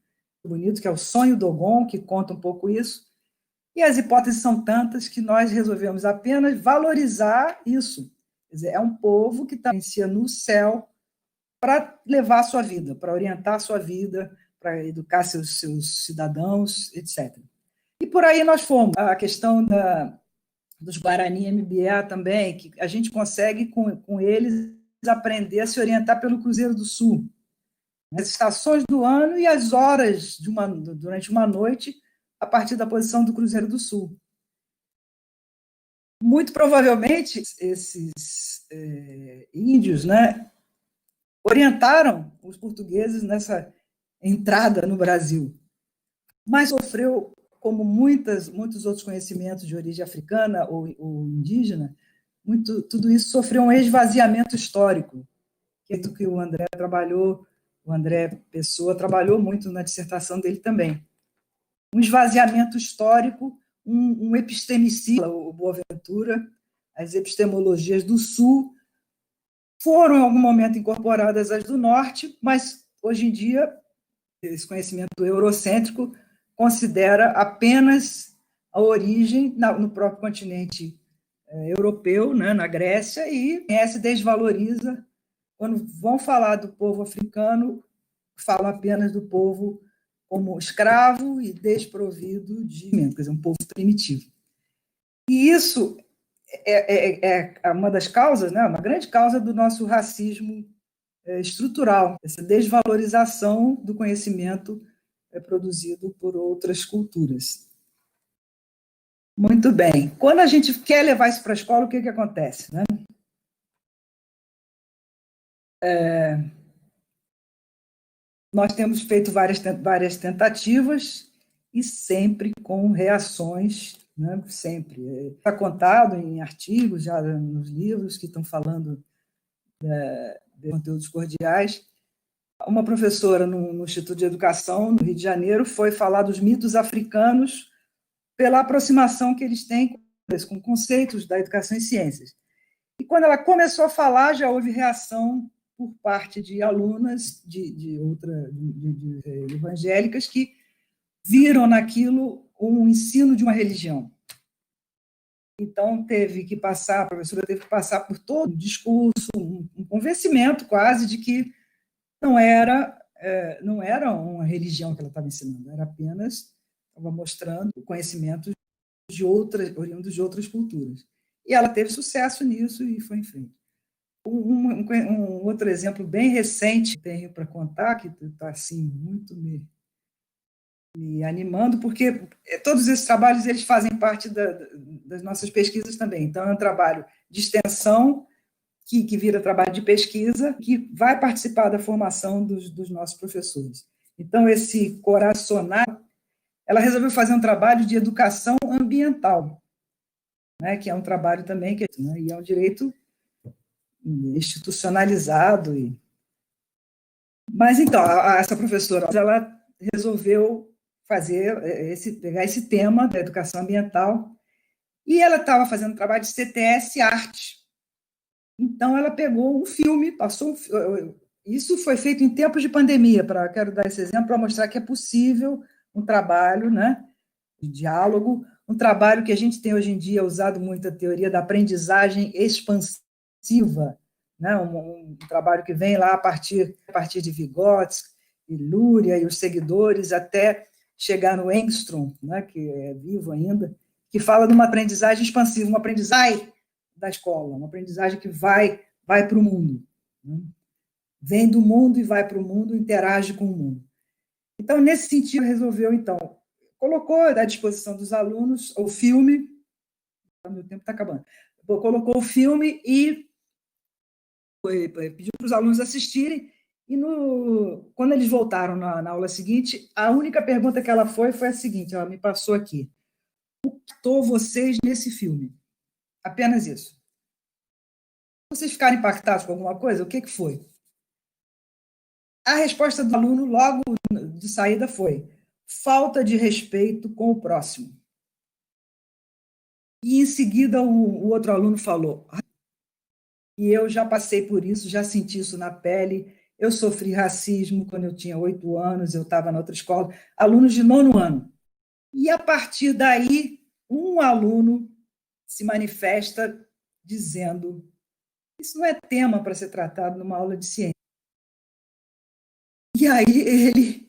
Speaker 3: bonito, que é o sonho Dogon, que conta um pouco isso. E as hipóteses são tantas que nós resolvemos apenas valorizar isso. Quer dizer, é um povo que está no céu para levar a sua vida, para orientar a sua vida, para educar seus cidadãos, etc. E por aí nós fomos. A questão dos Guarani MBA também, que a gente consegue, com eles, aprender a se orientar pelo Cruzeiro do Sul. As estações do ano e as horas durante uma noite, a partir da posição do Cruzeiro do Sul. Muito provavelmente, esses índios, né, orientaram os portugueses nessa entrada no Brasil, mas sofreu, como muitos outros conhecimentos de origem africana ou indígena, tudo isso sofreu um esvaziamento histórico, que é do que o André Pessoa trabalhou muito na dissertação dele também. Um esvaziamento histórico, um epistemicida, o Boaventura, as epistemologias do Sul foram, em algum momento, incorporadas às do Norte, mas, hoje em dia, esse conhecimento eurocêntrico considera apenas a origem no próprio continente europeu, né, na Grécia, e se desvaloriza. Quando vão falar do povo africano, falam apenas do povo como escravo e desprovido de alimento, quer dizer, um povo primitivo. E isso é uma das causas, né, uma grande causa do nosso racismo estrutural, essa desvalorização do conhecimento produzido por outras culturas. Muito bem. Quando a gente quer levar isso para a escola, o que acontece? Né? Nós temos feito várias tentativas e sempre com reações, né? Sempre. Está contado em artigos, já nos livros que estão falando de conteúdos cordiais. Uma professora no Instituto de Educação, no Rio de Janeiro, foi falar dos mitos africanos pela aproximação que eles têm com conceitos da educação e ciências. E quando ela começou a falar, já houve reação por parte de alunas de evangélicas que viram naquilo um ensino de uma religião. Então, a professora teve que passar por todo um discurso, um convencimento quase de que não era uma religião que ela estava ensinando, era apenas, estava mostrando o conhecimento oriundos de outras culturas. E ela teve sucesso nisso e foi em frente. Um outro exemplo bem recente que tenho para contar, que está assim, muito me animando, porque todos esses trabalhos eles fazem parte das nossas pesquisas também. Então, é um trabalho de extensão, que vira trabalho de pesquisa, que vai participar da formação dos nossos professores. Então, esse Coraçonar, ela resolveu fazer um trabalho de educação ambiental, né, que é um trabalho também e é um direito institucionalizado. Mas, então, essa professora, ela resolveu pegar esse tema da educação ambiental, e ela estava fazendo um trabalho de CTS Arte. Então, ela pegou um filme, isso foi feito em tempos de pandemia, quero dar esse exemplo para mostrar que é possível um trabalho, né, de diálogo, um trabalho que a gente tem hoje em dia usado muito a teoria da aprendizagem expansiva, né, um trabalho que vem lá a partir de Vygotsky e Luria e os seguidores, até chegar no Engstrom, né, que é vivo ainda, que fala de uma aprendizagem expansiva, uma aprendizagem da escola, uma aprendizagem que vai para o mundo, né? Vem do mundo e vai para o mundo, interage com o mundo. Então, nesse sentido, resolveu, então, colocou à disposição dos alunos o filme, meu tempo está acabando, colocou o filme e pediu para os alunos assistirem, e quando eles voltaram na aula seguinte, a única pergunta que ela foi a seguinte, ela me passou aqui: o que impactou vocês nesse filme? Apenas isso. Vocês ficaram impactados com alguma coisa? O que foi? A resposta do aluno, logo de saída, foi: falta de respeito com o próximo. E, em seguida, o outro aluno falou: e eu já passei por isso, já senti isso na pele, eu sofri racismo quando eu tinha 8 anos, eu estava na outra escola, alunos de 9º ano. E, a partir daí, um aluno se manifesta dizendo: isso não é tema para ser tratado numa aula de ciência. E aí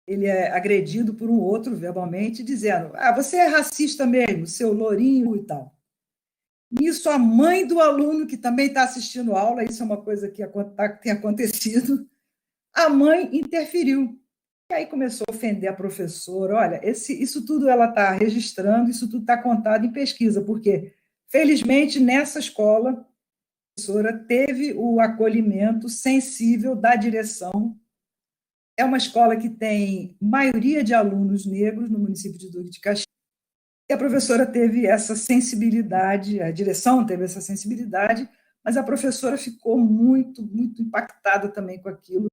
Speaker 3: ele é agredido por um outro verbalmente, dizendo: você é racista mesmo, seu lourinho e tal. Nisso, a mãe do aluno, que também está assistindo a aula, isso é uma coisa que tem acontecido, a mãe interferiu. E aí começou a ofender a professora. Olha, isso tudo ela está registrando, isso tudo está contado em pesquisa, porque, felizmente, nessa escola, a professora teve o acolhimento sensível da direção. É uma escola que tem maioria de alunos negros no município de Duque de Caxias. E a professora teve essa sensibilidade, a direção teve essa sensibilidade, mas a professora ficou muito, muito impactada também com aquilo.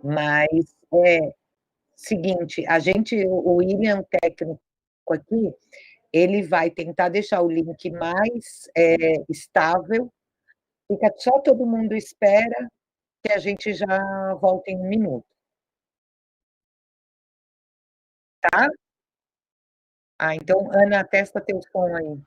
Speaker 4: Mas seguinte, o William, técnico aqui, ele vai tentar deixar o link mais estável. Fica só todo mundo espera, que a gente já volta em 1 minuto. Tá? Então, Ana, testa teu som aí.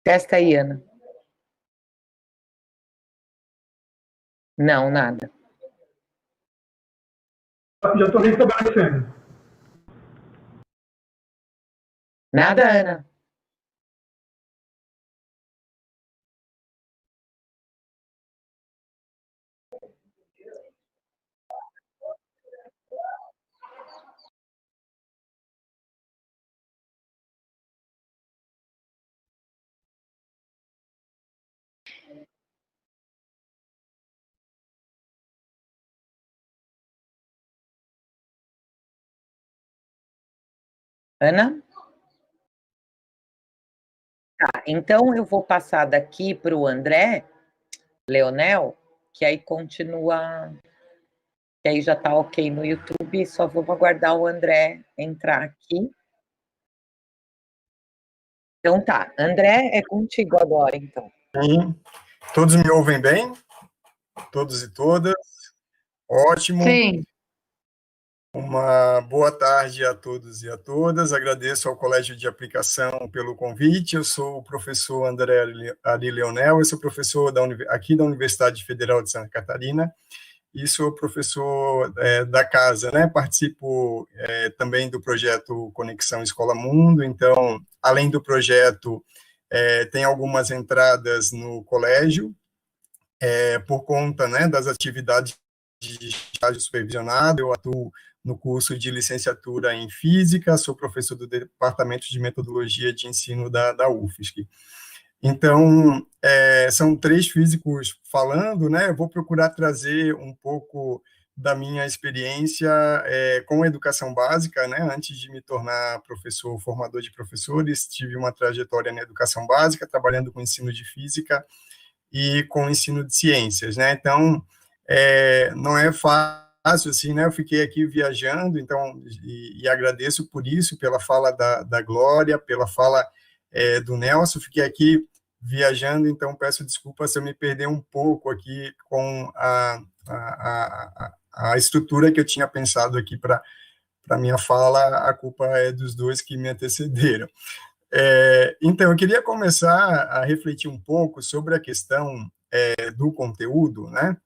Speaker 4: Testa aí, Ana. Não, nada.
Speaker 5: Já estou restabelecendo.
Speaker 4: Nada, Ana? Ana? Tá, então eu vou passar daqui para o André Leonel, que aí continua, que aí já está ok no YouTube, só vou aguardar o André entrar aqui. Então tá, André, é contigo agora, então.
Speaker 6: Sim. Todos me ouvem bem? Todos e todas? Ótimo.
Speaker 3: Sim.
Speaker 6: Uma boa tarde a todos e a todas. Agradeço ao Colégio de Aplicação pelo convite. Eu sou o professor André Ari Leonel, eu sou professor aqui da Universidade Federal de Santa Catarina e sou professor da casa, né? Participo também do projeto Conexão Escola Mundo, então, além do projeto, tem algumas entradas no colégio, por conta, né, das atividades de estágio supervisionado. Eu atuo no curso de licenciatura em Física, sou professor do Departamento de Metodologia de Ensino da UFSC. Então, são 3 físicos falando, né? Eu vou procurar trazer um pouco da minha experiência com a educação básica, né? Antes de me tornar professor, formador de professores, tive uma trajetória na educação básica, trabalhando com ensino de física e com ensino de ciências, né? Então, não é fácil, assim, né? Eu fiquei aqui viajando, então, e agradeço por isso, pela fala da Glória, pela fala do Nelson, fiquei aqui viajando, então peço desculpas se eu me perder um pouco aqui com a estrutura que eu tinha pensado aqui para a minha fala, a culpa é dos dois que me antecederam. Então, eu queria começar a refletir um pouco sobre a questão do conteúdo, né?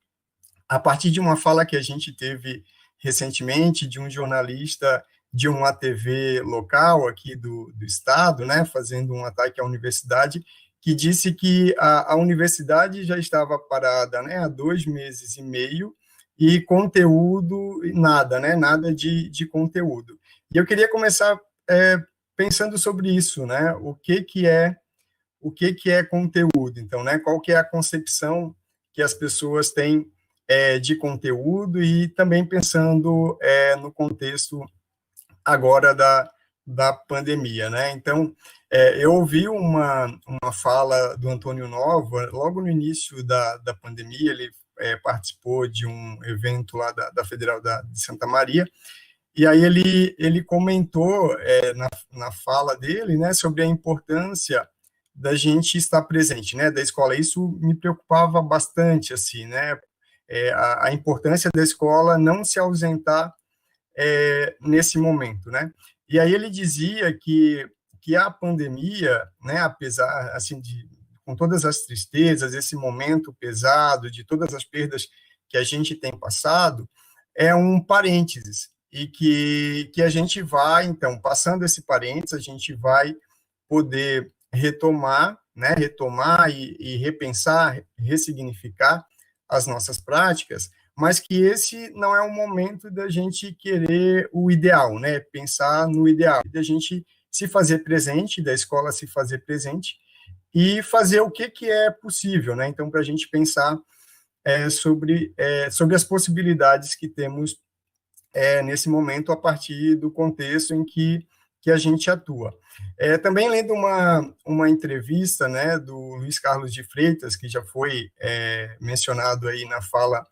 Speaker 6: A partir de uma fala que a gente teve recentemente de um jornalista de uma TV local aqui do estado, né, fazendo um ataque à universidade, que disse que a universidade já estava parada, né, há 2 meses e meio, e conteúdo, nada, né, nada de conteúdo. E eu queria começar pensando sobre isso, né, o que é conteúdo, então, né, qual que é a concepção que as pessoas têm de conteúdo, e também pensando no contexto agora da pandemia, né? Então, eu ouvi uma fala do Antônio Nova, logo no início da pandemia, ele participou de um evento lá da Federal de Santa Maria, e aí ele comentou na fala dele, né, sobre a importância da gente estar presente, né, da escola. Isso me preocupava bastante, assim, né, a importância da escola não se ausentar nesse momento, né? E aí ele dizia que a pandemia, né, apesar, assim, com todas as tristezas, esse momento pesado, de todas as perdas que a gente tem passado, é um parênteses, e que a gente vai, então, passando esse parênteses, a gente vai poder retomar, né, e repensar, ressignificar as nossas práticas, mas que esse não é o momento da gente querer o ideal, né? Pensar no ideal, da gente se fazer presente, da escola se fazer presente e fazer o que é possível, né? Então, para a gente pensar sobre as possibilidades que temos nesse momento a partir do contexto em que a gente atua. Também lendo uma entrevista, né, do Luiz Carlos de Freitas, que já foi mencionado aí na fala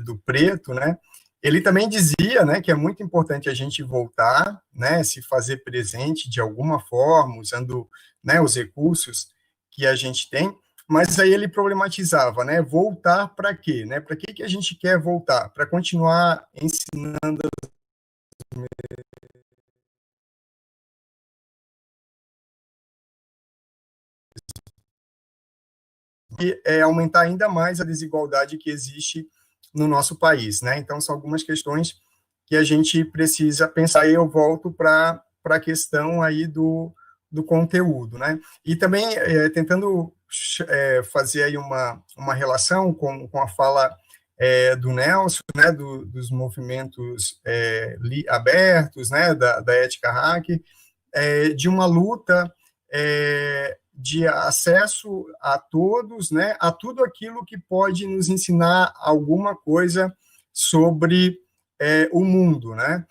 Speaker 6: do Preto, né, ele também dizia, né, que é muito importante a gente voltar, né, se fazer presente de alguma forma, usando, né, os recursos que a gente tem, mas aí ele problematizava, né, voltar para quê, né, para que a gente quer voltar? Para continuar ensinando e aumentar ainda mais a desigualdade que existe no nosso país, né? Então, são algumas questões que a gente precisa pensar, e eu volto para a questão aí do conteúdo, né? E também tentando fazer aí uma relação com a fala do Nelson, né, dos movimentos abertos, né, da ética hack, de uma luta de acesso a todos, né, a tudo aquilo que pode nos ensinar alguma coisa sobre o mundo, né?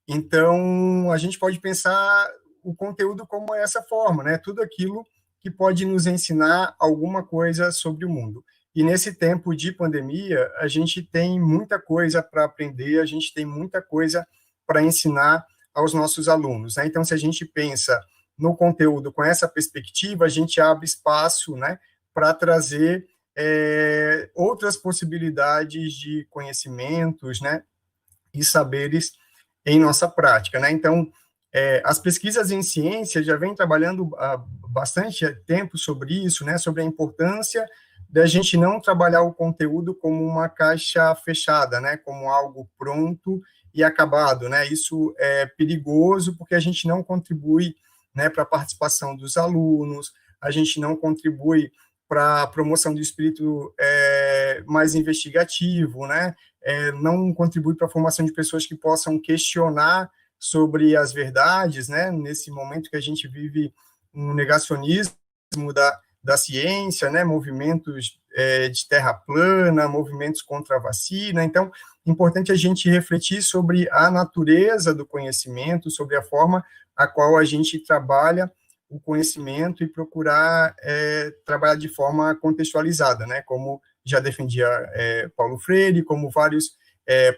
Speaker 6: Então, a gente pode pensar o conteúdo como essa forma, né? Tudo aquilo que pode nos ensinar alguma coisa sobre o mundo. E nesse tempo de pandemia, a gente tem muita coisa para aprender, a gente tem muita coisa para ensinar aos nossos alunos, né? Então, se a gente pensa no conteúdo com essa perspectiva, a gente abre espaço, né, para trazer outras possibilidades de conhecimentos, né, e saberes em nossa prática, né? Então, as pesquisas em ciência já vêm trabalhando há bastante tempo sobre isso, né? Sobre a importância da gente não trabalhar o conteúdo como uma caixa fechada, né? Como algo pronto e acabado, né? Isso é perigoso porque a gente não contribui, né, para a participação dos alunos, a gente não contribui para a promoção do espírito mais investigativo, né? Não contribui para a formação de pessoas que possam questionar sobre as verdades, né? Nesse momento que a gente vive um negacionismo da ciência, né? Movimentos de terra plana, movimentos contra a vacina. Então, é importante a gente refletir sobre a natureza do conhecimento, sobre a forma a qual a gente trabalha o conhecimento e procurar trabalhar de forma contextualizada, né? Como já defendia Paulo Freire, como vários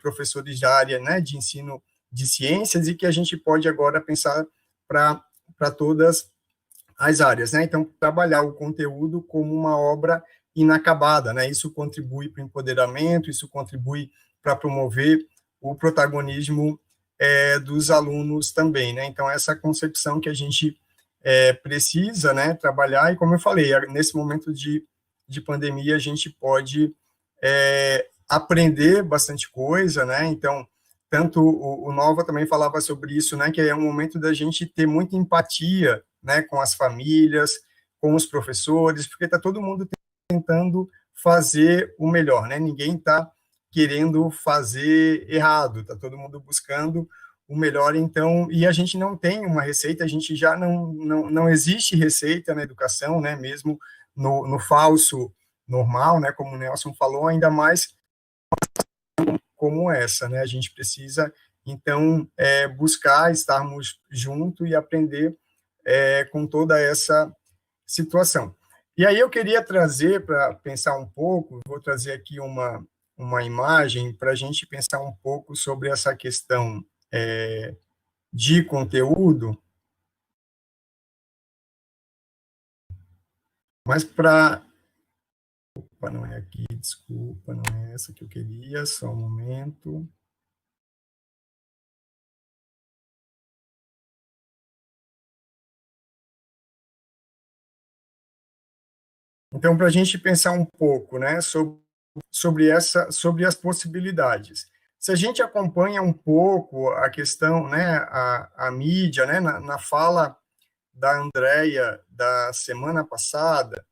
Speaker 6: professores da área, né, de ensino de ciências, e que a gente pode agora pensar para todas as áreas, né? Então, trabalhar o conteúdo como uma obra inacabada, né? Isso contribui para o empoderamento, isso contribui para promover o protagonismo dos alunos também, né? Então, essa concepção que a gente precisa, né, trabalhar, e como eu falei, nesse momento de pandemia, a gente pode aprender bastante coisa, né? Então, tanto o Nova também falava sobre isso, né, que é um momento da gente ter muita empatia, né, com as famílias, com os professores, porque está todo mundo tentando fazer o melhor, né? Ninguém está querendo fazer errado, está todo mundo buscando o melhor, então, e a gente não tem uma receita, a gente já não existe receita na educação, né, mesmo no falso normal, né, como o Nelson falou, ainda mais como essa, né, a gente precisa, então, buscar estarmos juntos e aprender com toda essa situação. E aí eu queria trazer, para pensar um pouco, vou trazer aqui uma imagem para a gente pensar um pouco sobre essa questão de conteúdo, mas para... Opa, não é aqui, desculpa, não é essa que eu queria, só um momento. Então, para a gente pensar um pouco, né, sobre as possibilidades. Se a gente acompanha um pouco a questão, né, a mídia, né, na fala da Andréia da semana passada,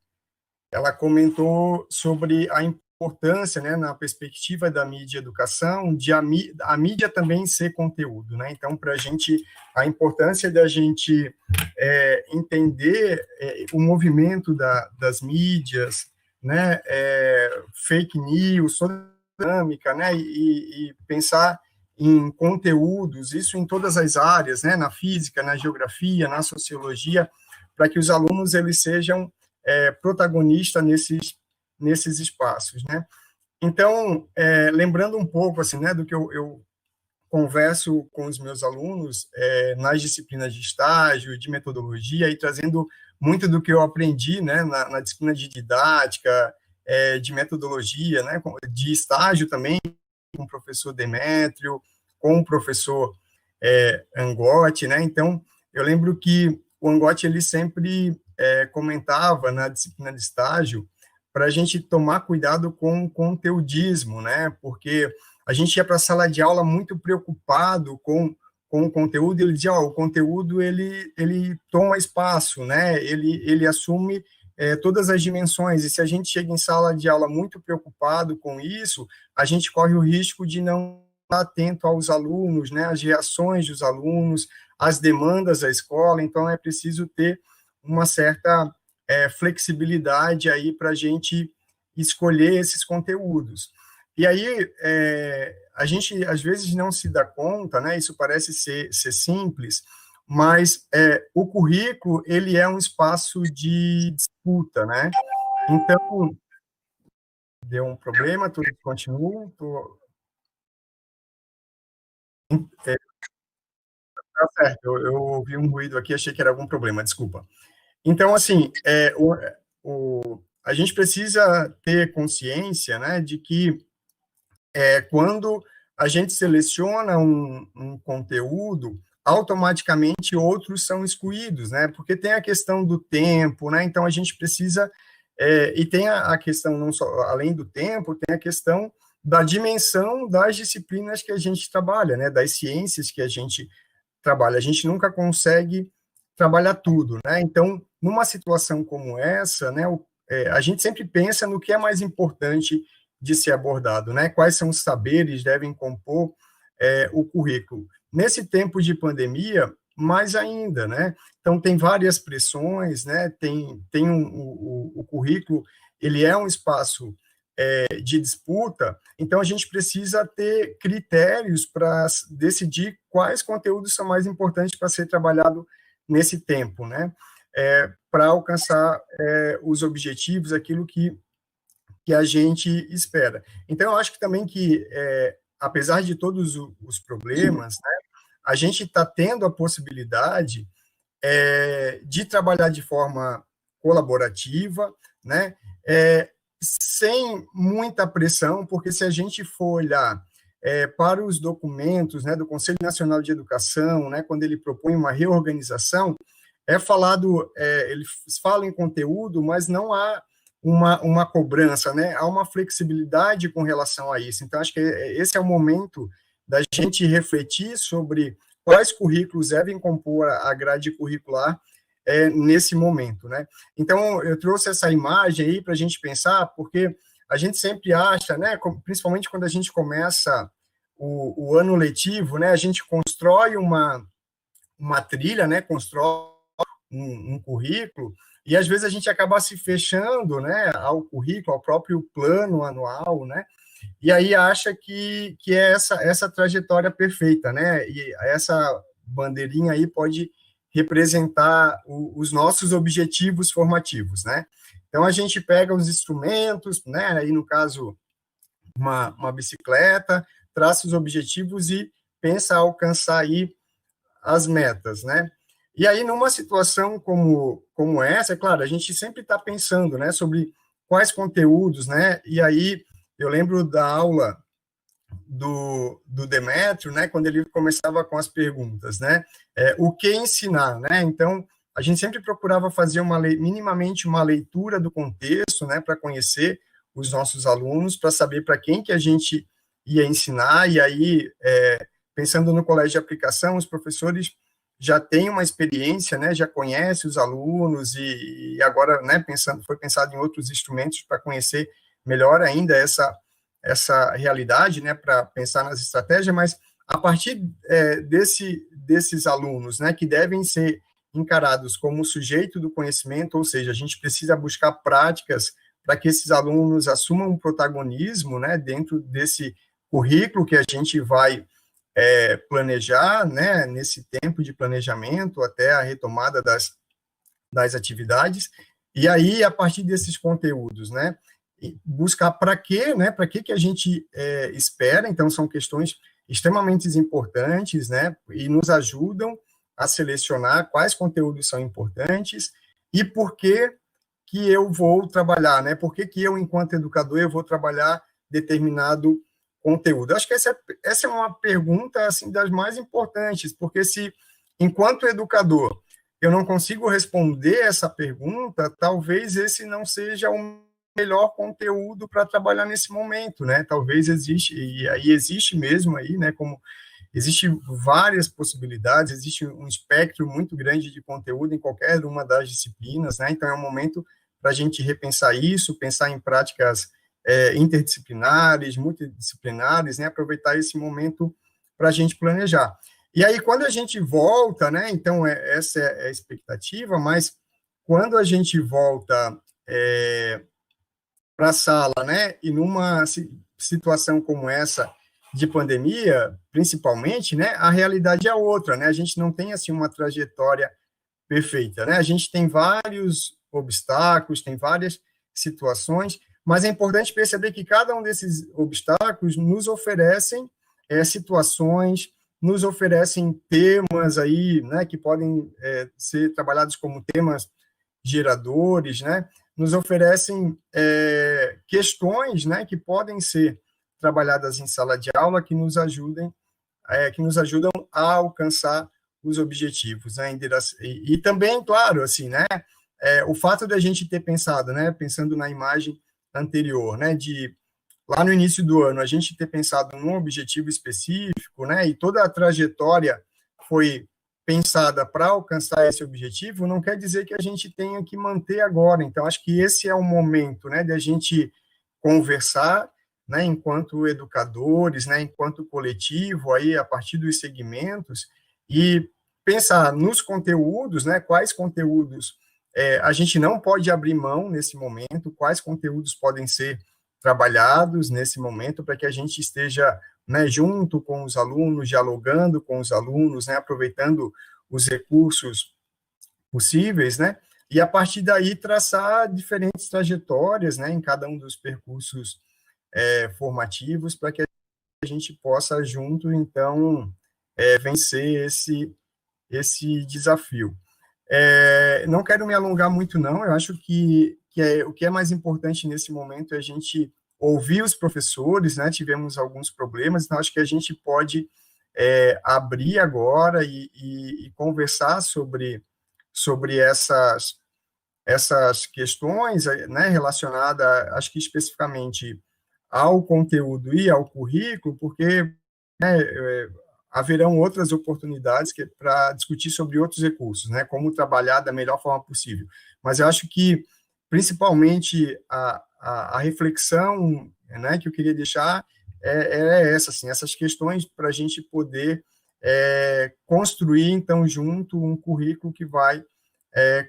Speaker 6: ela comentou sobre a importância, né, na perspectiva da mídia e educação, de a mídia também ser conteúdo, né? Então, para a gente, a importância da gente entender o movimento das mídias, né, fake news, toda a dinâmica, né, e pensar em conteúdos, isso em todas as áreas, né, na física, na geografia, na sociologia, para que os alunos eles sejam protagonistas nesses espaços, né? Então, lembrando um pouco assim, né, do que eu converso com os meus alunos nas disciplinas de estágio, de metodologia, e trazendo muito do que eu aprendi, né, na disciplina de didática, de metodologia, né, de estágio também, com o professor Demétrio, com o professor Angotti, né? Então, eu lembro que o Angotti, ele sempre comentava na disciplina de estágio para a gente tomar cuidado com o conteudismo, né? Porque a gente ia para a sala de aula muito preocupado com o conteúdo, e ele dizia, o conteúdo, ele toma espaço, né? Ele assume todas as dimensões, e se a gente chega em sala de aula muito preocupado com isso, a gente corre o risco de não estar atento aos alunos, né? Às reações dos alunos, às demandas da escola, então é preciso ter uma certa flexibilidade aí para a gente escolher esses conteúdos. E aí, a gente, às vezes, não se dá conta, né, isso parece ser simples, mas o currículo, ele é um espaço de disputa, né? Então, deu um problema, tudo continua, tá certo, eu ouvi um ruído aqui, achei que era algum problema, desculpa. Então, assim, a gente precisa ter consciência, né, de que quando a gente seleciona um conteúdo, automaticamente outros são excluídos, né, porque tem a questão do tempo, né, então a gente precisa, e tem a questão, não só, além do tempo, tem a questão da dimensão das disciplinas que a gente trabalha, né, das ciências que a gente trabalha, a gente nunca consegue trabalhar tudo, né, então, numa situação como essa, né, a gente sempre pensa no que é mais importante de ser abordado, né? Quais são os saberes devem compor o currículo. Nesse tempo de pandemia, mais ainda, né? Então, tem várias pressões, né? Tem o currículo, ele é um espaço de disputa, então a gente precisa ter critérios para decidir quais conteúdos são mais importantes para ser trabalhado nesse tempo, né? Para alcançar os objetivos, aquilo que a gente espera. Então, eu acho que também que, apesar de todos os problemas, né, a gente está tendo a possibilidade de trabalhar de forma colaborativa, né, sem muita pressão, porque se a gente for olhar para os documentos, né, do Conselho Nacional de Educação, né, quando ele propõe uma reorganização, eles falam em conteúdo, mas não há uma cobrança, né? Há uma flexibilidade com relação a isso. Então, acho que esse é o momento da gente refletir sobre quais currículos devem compor a grade curricular nesse momento, né? Então, eu trouxe essa imagem aí para a gente pensar, porque a gente sempre acha, né, principalmente quando a gente começa o ano letivo, né, a gente constrói uma trilha, né, constrói um currículo, e às vezes a gente acaba se fechando, né, ao currículo, ao próprio plano anual, né, e aí acha que é essa trajetória perfeita, né, e essa bandeirinha aí pode representar os nossos objetivos formativos, né. Então a gente pega os instrumentos, né, aí no caso uma bicicleta, traça os objetivos e pensa alcançar aí as metas, né. E aí, numa situação como essa, é claro, a gente sempre está pensando, né, sobre quais conteúdos, né, e aí eu lembro da aula do Demétrio, né, quando ele começava com as perguntas, né, o que ensinar, né, então, a gente sempre procurava fazer minimamente uma leitura do contexto, né, para conhecer os nossos alunos, para saber para quem que a gente ia ensinar, e aí, pensando no colégio de aplicação, os professores já tem uma experiência, né, já conhece os alunos e agora, né, foi pensado em outros instrumentos para conhecer melhor ainda essa realidade, né, para pensar nas estratégias, mas a partir desses alunos, né, que devem ser encarados como sujeito do conhecimento, ou seja, a gente precisa buscar práticas para que esses alunos assumam um protagonismo, né, dentro desse currículo que a gente vai planejar, né, nesse tempo de planejamento até a retomada das atividades, e aí, a partir desses conteúdos, né, buscar para quê, né, para que a gente espera, então são questões extremamente importantes, né, e nos ajudam a selecionar quais conteúdos são importantes e por que eu vou trabalhar, né, por que eu, enquanto educador, eu vou trabalhar determinado conteúdo. Acho que essa é uma pergunta, assim, das mais importantes, porque se, enquanto educador, eu não consigo responder essa pergunta, talvez esse não seja o melhor conteúdo para trabalhar nesse momento, né? Talvez e aí existe mesmo aí, né, como existe várias possibilidades, existe um espectro muito grande de conteúdo em qualquer uma das disciplinas, né? Então é um momento para a gente repensar isso, pensar em práticas interdisciplinares, multidisciplinares, né, aproveitar esse momento para a gente planejar. E aí, quando a gente volta, né, então, essa é a expectativa, mas quando a gente volta para a sala, né, e numa situação como essa, de pandemia, principalmente, né, a realidade é outra, né? A gente não tem assim uma trajetória perfeita, né? A gente tem vários obstáculos, tem várias situações, mas é importante perceber que cada um desses obstáculos nos oferecem situações, nos oferecem temas aí, né, que podem ser trabalhados como temas geradores, né? Nos oferecem questões, né, que podem ser trabalhadas em sala de aula que nos ajudam a alcançar os objetivos, né? E também, claro, assim, né, o fato de a gente ter pensado, né, pensando na imagem anterior, né, de lá no início do ano a gente ter pensado num objetivo específico, né, e toda a trajetória foi pensada para alcançar esse objetivo, não quer dizer que a gente tenha que manter agora. Então, acho que esse é o momento, né, de a gente conversar, né, enquanto educadores, né, enquanto coletivo, aí, a partir dos segmentos, e pensar nos conteúdos, né, quais conteúdos a gente não pode abrir mão nesse momento, quais conteúdos podem ser trabalhados nesse momento, para que a gente esteja, né, junto com os alunos, dialogando com os alunos, né, aproveitando os recursos possíveis, né, e a partir daí traçar diferentes trajetórias, né, em cada um dos percursos formativos, para que a gente possa junto, então, vencer esse desafio. Não quero me alongar muito, não, eu acho que o que é mais importante nesse momento é a gente ouvir os professores, né, tivemos alguns problemas, então acho que a gente pode abrir agora e conversar sobre essas questões, né, relacionadas, acho que especificamente ao conteúdo e ao currículo, porque haverão outras oportunidades para discutir sobre outros recursos, né, como trabalhar da melhor forma possível. Mas eu acho que, principalmente, a reflexão, né, que eu queria deixar é essa, assim, essas questões para a gente poder construir, então, junto, um currículo que vai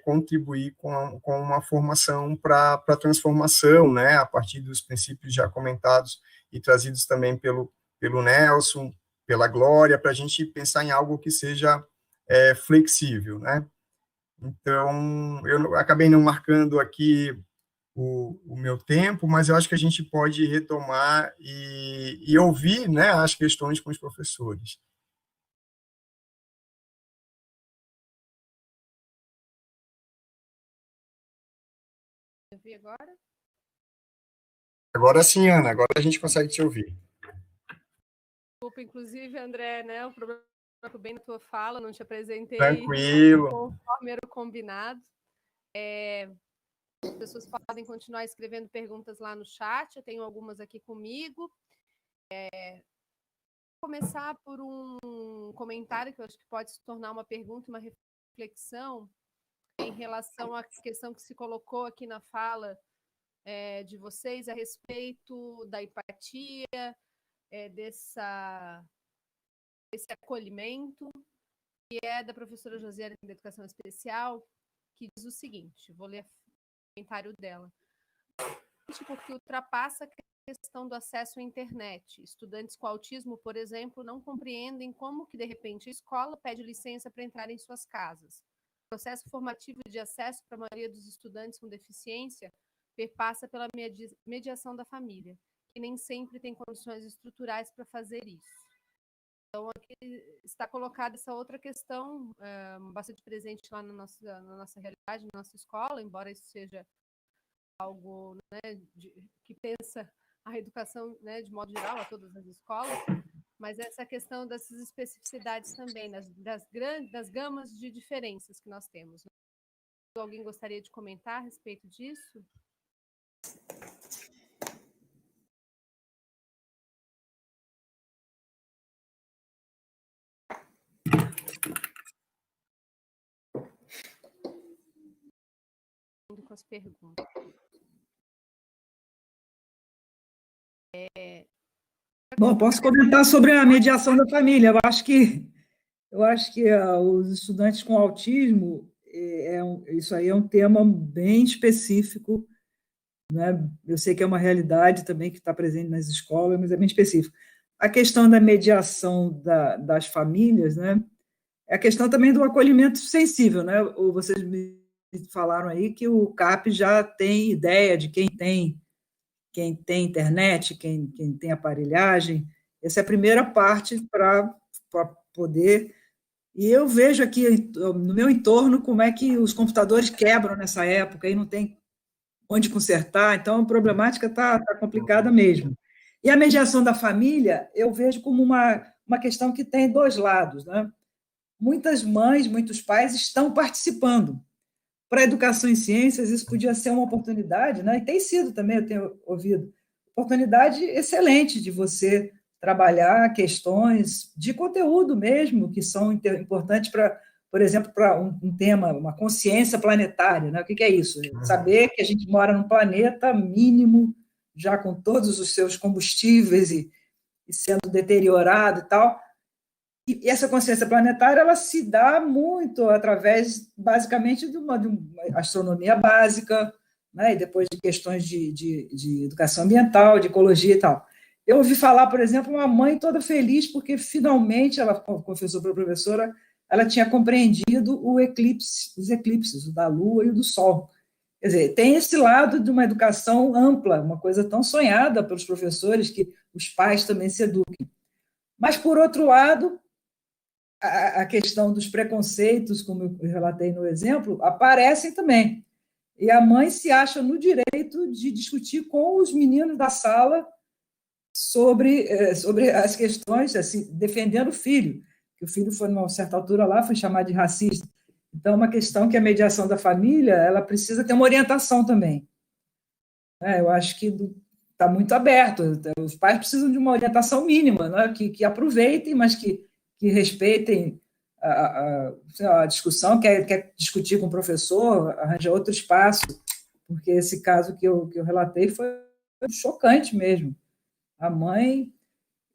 Speaker 6: contribuir com uma formação para a transformação, né, a partir dos princípios já comentados e trazidos também pelo Nelson, pela Glória, para a gente pensar em algo que seja flexível, né? Então, eu acabei não marcando aqui o meu tempo, mas eu acho que a gente pode retomar e ouvir, né, as questões com os professores.
Speaker 1: Ouvir agora?
Speaker 6: Agora sim, Ana, agora a gente consegue te ouvir.
Speaker 1: Desculpa, inclusive, André, né, o problema bem na tua fala, não te apresentei
Speaker 6: Tranquilo.
Speaker 1: conforme era o combinado. As pessoas podem continuar escrevendo perguntas lá no chat, eu tenho algumas aqui comigo. Vou começar por um comentário que eu acho que pode se tornar uma pergunta, uma reflexão em relação à questão que se colocou aqui na fala de vocês a respeito da empatia, desse acolhimento, que é da professora Josiane da Educação Especial, que diz o seguinte, vou ler o comentário dela. Porque ultrapassa a questão do acesso à internet. Estudantes com autismo, por exemplo, não compreendem como que, de repente, a escola pede licença para entrar em suas casas. O processo formativo de acesso para a maioria dos estudantes com deficiência perpassa pela mediação da família, que nem sempre tem condições estruturais para fazer isso. Então, aqui está colocada essa outra questão, bastante presente lá na nossa realidade, na nossa escola, embora isso seja algo, né, que pensa a educação, né, de modo geral, a todas as escolas, mas essa questão dessas especificidades também, das gamas de diferenças que nós temos. Alguém gostaria de comentar a respeito disso? Com as perguntas.
Speaker 3: Bom, posso comentar sobre a mediação da família. Eu acho que os estudantes com autismo, isso aí é um tema bem específico, né? Eu sei que é uma realidade também que está presente nas escolas, mas é bem específico. a questão da mediação das famílias, né? É a questão também do acolhimento sensível, né? Vocês me falaram aí que o CAP já tem ideia de quem tem internet, quem tem aparelhagem. Essa é a primeira parte para poder... E eu vejo aqui no meu entorno como é que os computadores quebram nessa época e não tem onde consertar, então a problemática está complicada mesmo. E a mediação da família, eu vejo como uma questão que tem dois lados, né? Muitas mães, muitos pais estão participando. Para a educação em ciências, isso podia ser uma oportunidade, né? E tem sido também, eu tenho ouvido, oportunidade excelente de você trabalhar questões de conteúdo mesmo, que são importantes para, por exemplo, para um tema, uma consciência planetária, né? O que é isso? Saber que a gente mora num planeta mínimo, já com todos os seus combustíveis e sendo deteriorado e tal. E essa consciência planetária ela se dá muito através, basicamente, de uma astronomia básica, né? E depois de questões de educação ambiental, de ecologia e tal. Eu ouvi falar, por exemplo, uma mãe toda feliz porque, finalmente, ela confessou para a professora, ela tinha compreendido os eclipses, o da Lua e o do Sol. Quer dizer, tem esse lado de uma educação ampla, uma coisa tão sonhada pelos professores, que os pais também se eduquem. Mas, por outro lado, a questão dos preconceitos, como eu relatei no exemplo, aparecem também. E a mãe se acha no direito de discutir com os meninos da sala sobre as questões, assim, defendendo o filho, que o filho foi, numa certa altura lá, foi chamado de racista. Então, é uma questão que a mediação da família ela precisa ter uma orientação também. Eu acho que está muito aberto. Os pais precisam de uma orientação mínima, né? que aproveitem, mas que respeitem a discussão, quer discutir com o professor, arranja outro espaço, porque esse caso que eu relatei foi chocante mesmo. A mãe,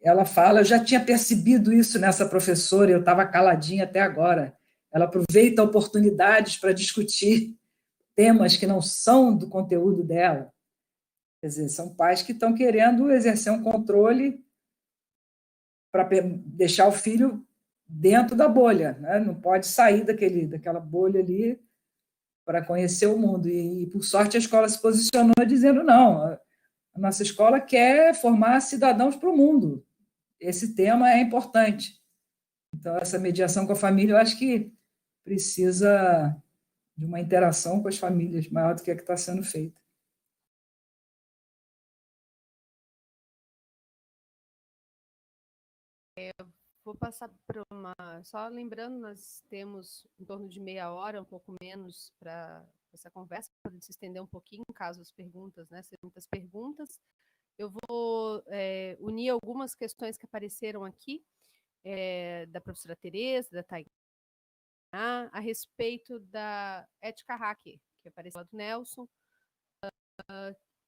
Speaker 3: ela fala, eu já tinha percebido isso nessa professora, eu estava caladinha até agora. Ela aproveita oportunidades para discutir temas que não são do conteúdo dela. Quer dizer, são pais que estão querendo exercer um controle para deixar o filho dentro da bolha, né? Não pode sair daquela bolha ali para conhecer o mundo. E, por sorte, a escola se posicionou dizendo, não, a nossa escola quer formar cidadãos para o mundo. Esse tema é importante. Então, essa mediação com a família, eu acho que precisa de uma interação com as famílias maior do que a que está sendo feita.
Speaker 1: Vou passar para só lembrando, nós temos em torno de meia hora, um pouco menos, para essa conversa, para se estender um pouquinho, caso as perguntas, né, sejam muitas perguntas. Eu vou unir algumas questões que apareceram aqui, da professora Tereza, da Tainá, a respeito da ética hacker, que apareceu do Nelson.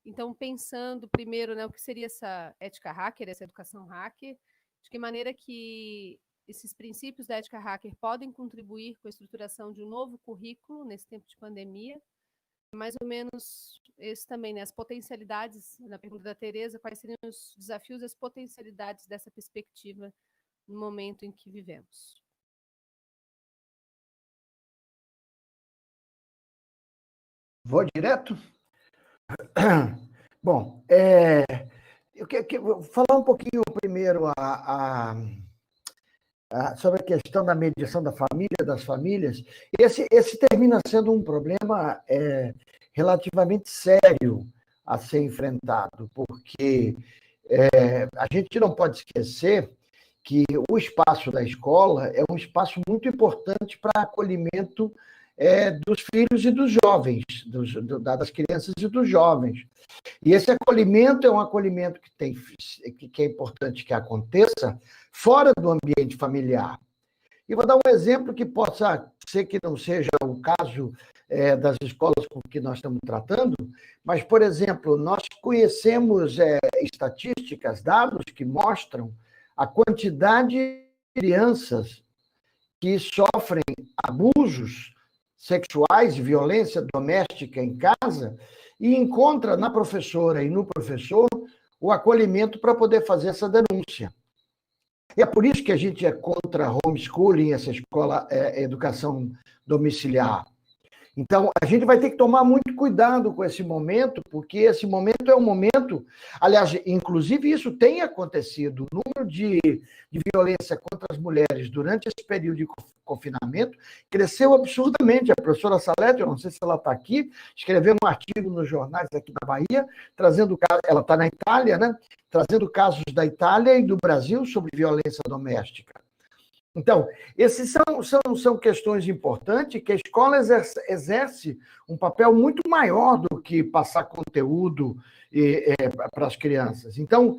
Speaker 1: Então, pensando primeiro, né, o que seria essa ética hacker, essa educação hacker, de que maneira que esses princípios da ética hacker podem contribuir com a estruturação de um novo currículo nesse tempo de pandemia. Mais ou menos esse também, né, as potencialidades, na pergunta da Tereza, quais seriam os desafios e as potencialidades dessa perspectiva no momento em que vivemos.
Speaker 2: Vou direto? Bom, eu quero falar um pouquinho primeiro sobre a questão da mediação da família, das famílias. Esse termina sendo um problema relativamente sério a ser enfrentado, porque a gente não pode esquecer que o espaço da escola é um espaço muito importante para acolhimento dos filhos e dos jovens, das crianças e dos jovens. E esse acolhimento é um acolhimento que é importante que aconteça fora do ambiente familiar. E vou dar um exemplo que possa ser que não seja o caso das escolas com que nós estamos tratando, mas, por exemplo, nós conhecemos estatísticas, dados que mostram a quantidade de crianças que sofrem abusos sexuais e violência doméstica em casa e encontra na professora e no professor o acolhimento para poder fazer essa denúncia. E é por isso que a gente é contra homeschooling, essa escola, educação domiciliar. Então, a gente vai ter que tomar muito cuidado com esse momento, porque esse momento é um momento... Aliás, inclusive, isso tem acontecido. O número de violência contra as mulheres durante esse período de confinamento cresceu absurdamente. A professora Salete, eu não sei se ela está aqui, escreveu um artigo nos jornais aqui da Bahia, trazendo... Ela está na Itália, né? Trazendo casos da Itália e do Brasil sobre violência doméstica. Então, esses são questões importantes que a escola exerce um papel muito maior do que passar conteúdo para as crianças. Então,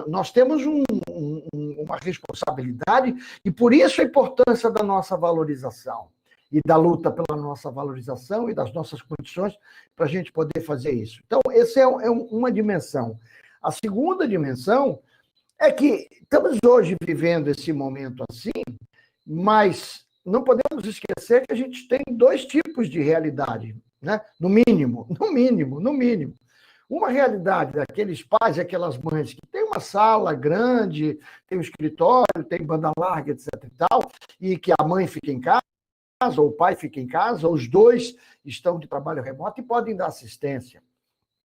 Speaker 2: nós temos uma responsabilidade e por isso a importância da nossa valorização e da luta pela nossa valorização e das nossas condições para a gente poder fazer isso. Então, essa é uma dimensão. A segunda dimensão é que estamos hoje vivendo esse momento assim, mas não podemos esquecer que a gente tem dois tipos de realidade, né? No mínimo. Uma realidade daqueles pais e aquelas mães que tem uma sala grande, tem um escritório, tem banda larga, etc. e tal, e que a mãe fica em casa, ou o pai fica em casa, ou os dois estão de trabalho remoto e podem dar assistência.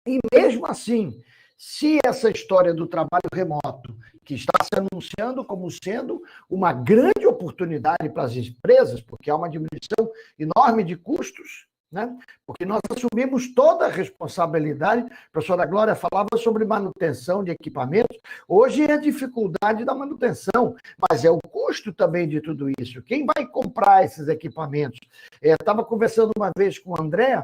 Speaker 2: E mesmo assim, se essa história do trabalho remoto, que está se anunciando como sendo uma grande oportunidade para as empresas, porque há uma diminuição enorme de custos, né? Porque nós assumimos toda a responsabilidade. A professora Glória falava sobre manutenção de equipamentos. Hoje é a dificuldade da manutenção, mas é o custo também de tudo isso. Quem vai comprar esses equipamentos? Estava conversando uma vez com o André,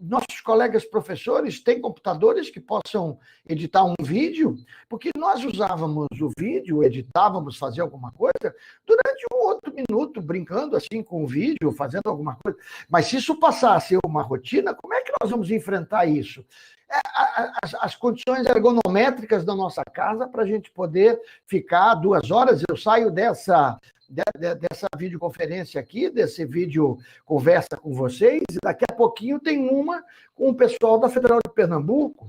Speaker 2: nossos colegas professores têm computadores que possam editar um vídeo, porque nós usávamos o vídeo, editávamos, fazer alguma coisa, durante um outro minuto, brincando assim com o vídeo, fazendo alguma coisa. Mas se isso passar a ser uma rotina, como é que nós vamos enfrentar isso? As condições ergonométricas da nossa casa para a gente poder ficar 2 horas. Eu saio dessa videoconferência aqui, desse vídeo conversa com vocês, e daqui a pouquinho tem uma com o pessoal da Federal de Pernambuco.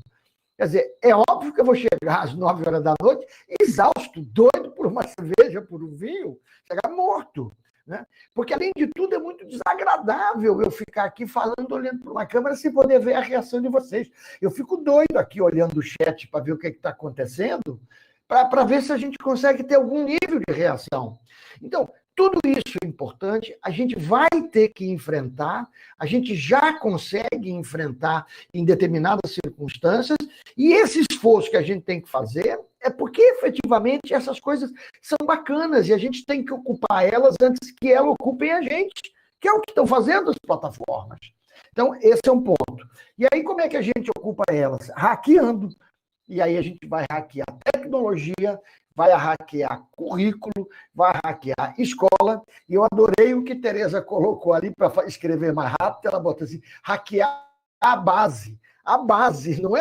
Speaker 2: Quer dizer, é óbvio que eu vou chegar às 9 horas da noite, exausto, doido por uma cerveja, por um vinho, chegar morto, né? Porque, além de tudo, é muito desagradável eu ficar aqui falando, olhando para uma câmera, sem poder ver a reação de vocês. Eu fico doido aqui olhando o chat para ver o que está acontecendo, para ver se a gente consegue ter algum nível de reação. Então, tudo isso é importante, a gente vai ter que enfrentar, a gente já consegue enfrentar em determinadas circunstâncias, e esse esforço que a gente tem que fazer é porque, efetivamente, essas coisas são bacanas, e a gente tem que ocupar elas antes que elas ocupem a gente, que é o que estão fazendo as plataformas. Então, esse é um ponto. E aí, como é que a gente ocupa elas? Hackeando. E aí a gente vai hackear tecnologia, vai hackear currículo, vai hackear escola. E eu adorei o que Tereza colocou ali para escrever mais rápido. Ela botou assim, hackear a base. A base, não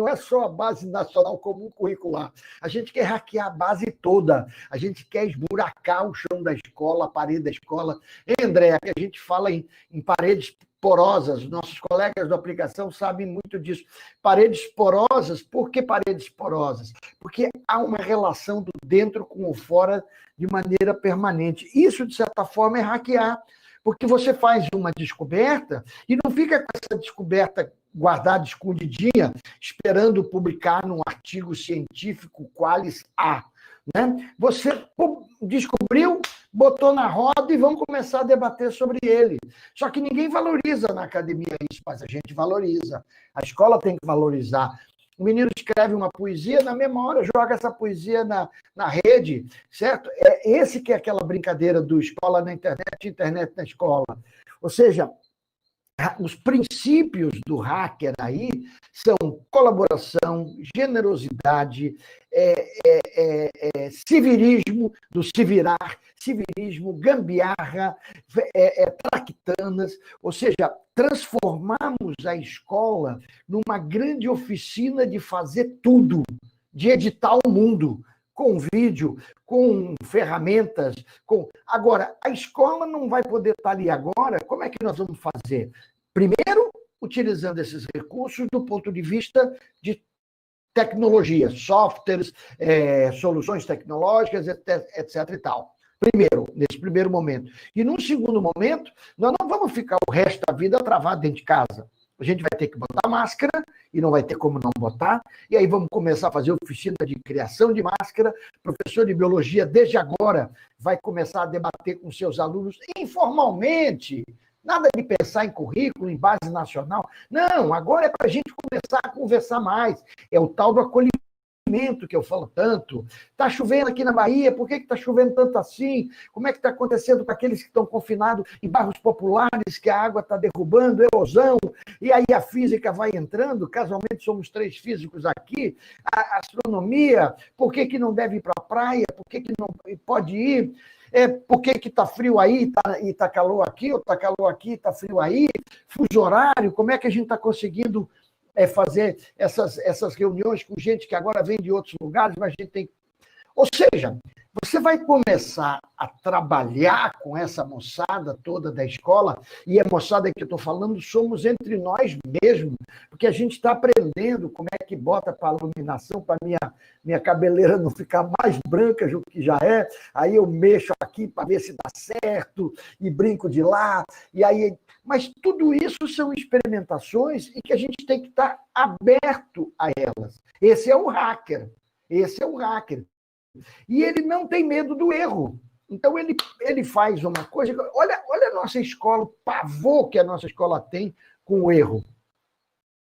Speaker 2: é só a base nacional comum curricular. A gente quer hackear a base toda. A gente quer esburacar o chão da escola, a parede da escola. Hein, André, que a gente fala em paredes porosas, nossos colegas da aplicação sabem muito disso. Paredes porosas, por que paredes porosas? Porque há uma relação do dentro com o fora de maneira permanente. Isso, de certa forma, é hackear, porque você faz uma descoberta e não fica com essa descoberta guardada, escondidinha, esperando publicar num artigo científico qualis A. Né? Você descobriu, botou na roda e vamos começar a debater sobre ele. Só que ninguém valoriza na academia isso, mas a gente valoriza. A escola tem que valorizar. O menino escreve uma poesia, na mesma hora joga essa poesia na rede, certo? É esse que é aquela brincadeira do escola na internet, internet na escola. Ou seja, os princípios do hacker aí são colaboração, generosidade, civilismo, do se virar, civilismo, gambiarra, traquitanas, ou seja, transformamos a escola numa grande oficina de fazer tudo, de editar o mundo, com vídeo, com ferramentas. Agora, a escola não vai poder estar ali agora. Como é que nós vamos fazer? Primeiro, utilizando esses recursos do ponto de vista de tecnologias, softwares, soluções tecnológicas, etc. e tal. Nesse primeiro momento. E num segundo momento, nós não vamos ficar o resto da vida travado dentro de casa. A gente vai ter que botar máscara, e não vai ter como não botar, e aí vamos começar a fazer oficina de criação de máscara. O professor de biologia, desde agora, vai começar a debater com seus alunos informalmente, nada de pensar em currículo, em base nacional. Não, agora é para a gente começar a conversar mais. É o tal do acolhimento que eu falo tanto. Está chovendo aqui na Bahia, por que está chovendo tanto assim? Como é que está acontecendo com aqueles que estão confinados em bairros populares, que a água está derrubando, erosão, e aí a física vai entrando, casualmente somos 3 físicos aqui, a astronomia, por que não deve ir para a praia, por que não pode ir, por que está frio aí e está calor aqui, ou está calor aqui e está frio aí, fuso horário, como é que a gente está conseguindo fazer essas reuniões com gente que agora vem de outros lugares, mas a gente tem... Ou seja, você vai começar a trabalhar com essa moçada toda da escola, e a moçada que eu estou falando somos entre nós mesmos, porque a gente está aprendendo como é que bota para a iluminação, para minha cabeleira não ficar mais branca do que já é, aí eu mexo aqui para ver se dá certo, e brinco de lá, e aí... Mas tudo isso são experimentações e que a gente tem que estar aberto a elas. Esse é o hacker. E ele não tem medo do erro. Então, ele faz uma coisa... Olha a nossa escola, o pavor que a nossa escola tem com o erro.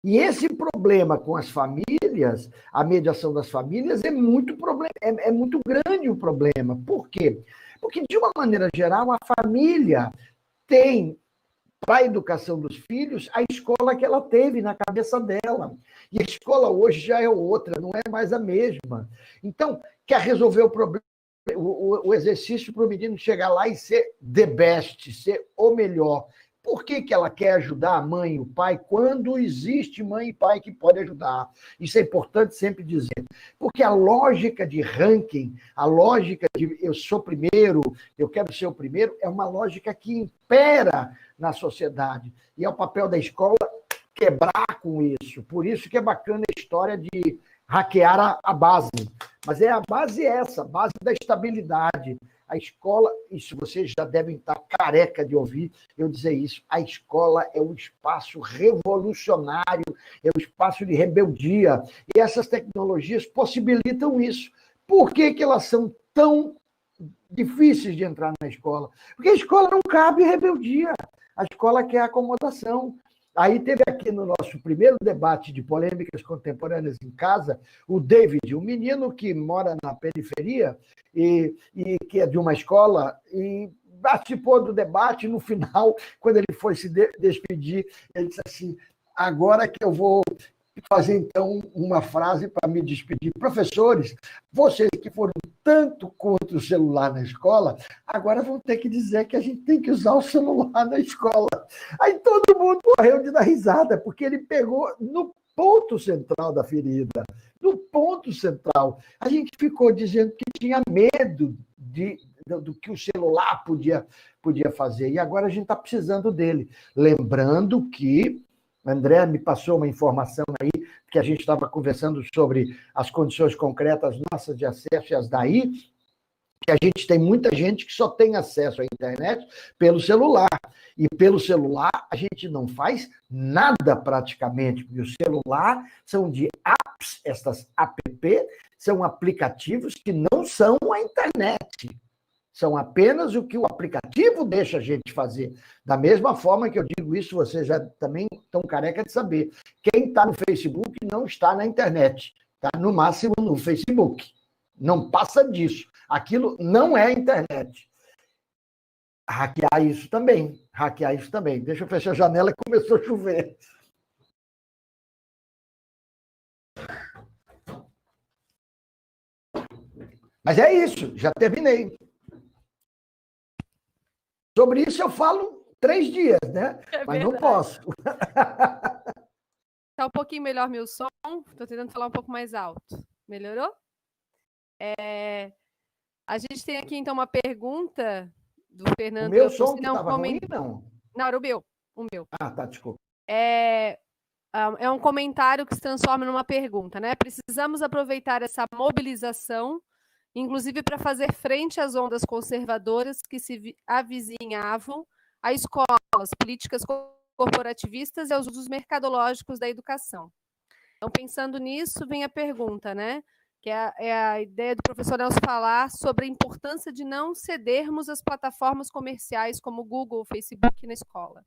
Speaker 2: E esse problema com as famílias, a mediação das famílias, é muito grande o problema. Por quê? Porque, de uma maneira geral, a família tem... para a educação dos filhos, a escola que ela teve na cabeça dela. E a escola hoje já é outra, não é mais a mesma. Então, quer resolver o problema, o exercício para o menino chegar lá e ser the best, ser o melhor. Por que ela quer ajudar a mãe e o pai quando existe mãe e pai que podem ajudar? Isso é importante sempre dizer. Porque a lógica de ranking, a lógica de eu sou primeiro, eu quero ser o primeiro, é uma lógica que impera na sociedade. E é o papel da escola quebrar com isso. Por isso que é bacana a história de hackear a base. Mas a base é essa, a base da estabilidade. A escola, isso vocês já devem estar careca de ouvir eu dizer isso, a escola é um espaço revolucionário, é um espaço de rebeldia, e essas tecnologias possibilitam isso. Por que elas são tão difíceis de entrar na escola? Porque a escola não cabe rebeldia, a escola quer acomodação. Aí teve aqui no nosso primeiro debate de polêmicas contemporâneas em casa, o David, um menino que mora na periferia e que é de uma escola, e participou do debate. No final, quando ele foi se despedir, ele disse assim: agora que eu vou fazer, então, uma frase para me despedir. Professores, vocês que foram tanto contra o celular na escola, agora vão ter que dizer que a gente tem que usar o celular na escola. Aí todo mundo morreu de dar risada, porque ele pegou no ponto central da ferida. No ponto central. A gente ficou dizendo que tinha medo do que o celular podia fazer, e agora a gente está precisando dele. Lembrando que André me passou uma informação aí, que a gente estava conversando sobre as condições concretas nossas de acesso e as daí, que a gente tem muita gente que só tem acesso à internet pelo celular. E pelo celular a gente não faz nada praticamente, porque o celular são de apps, essas app, são aplicativos que não são a internet. São apenas o que o aplicativo deixa a gente fazer. Da mesma forma que eu digo isso, vocês já também estão careca de saber. Quem está no Facebook não está na internet. Está, no máximo, no Facebook. Não passa disso. Aquilo não é a internet. Hackear isso também. Deixa eu fechar a janela que começou a chover. Mas é isso, já terminei. Sobre isso eu falo 3 dias, né? Mas não posso.
Speaker 1: Tá um pouquinho melhor meu som. Estou tentando falar um pouco mais alto. Melhorou? A gente tem aqui, então, uma pergunta do Fernando.
Speaker 2: O meu som que estava ruim, não?
Speaker 1: Não, era o meu.
Speaker 2: Ah, tá, desculpa.
Speaker 1: é um comentário que se transforma numa pergunta, né? Precisamos aproveitar essa mobilização, inclusive para fazer frente às ondas conservadoras que se avizinhavam a escolas, políticas corporativistas e aos usos mercadológicos da educação. Então, pensando nisso, vem a pergunta, né? Que é a ideia do professor Nelson falar sobre a importância de não cedermos às plataformas comerciais como Google, Facebook na escola.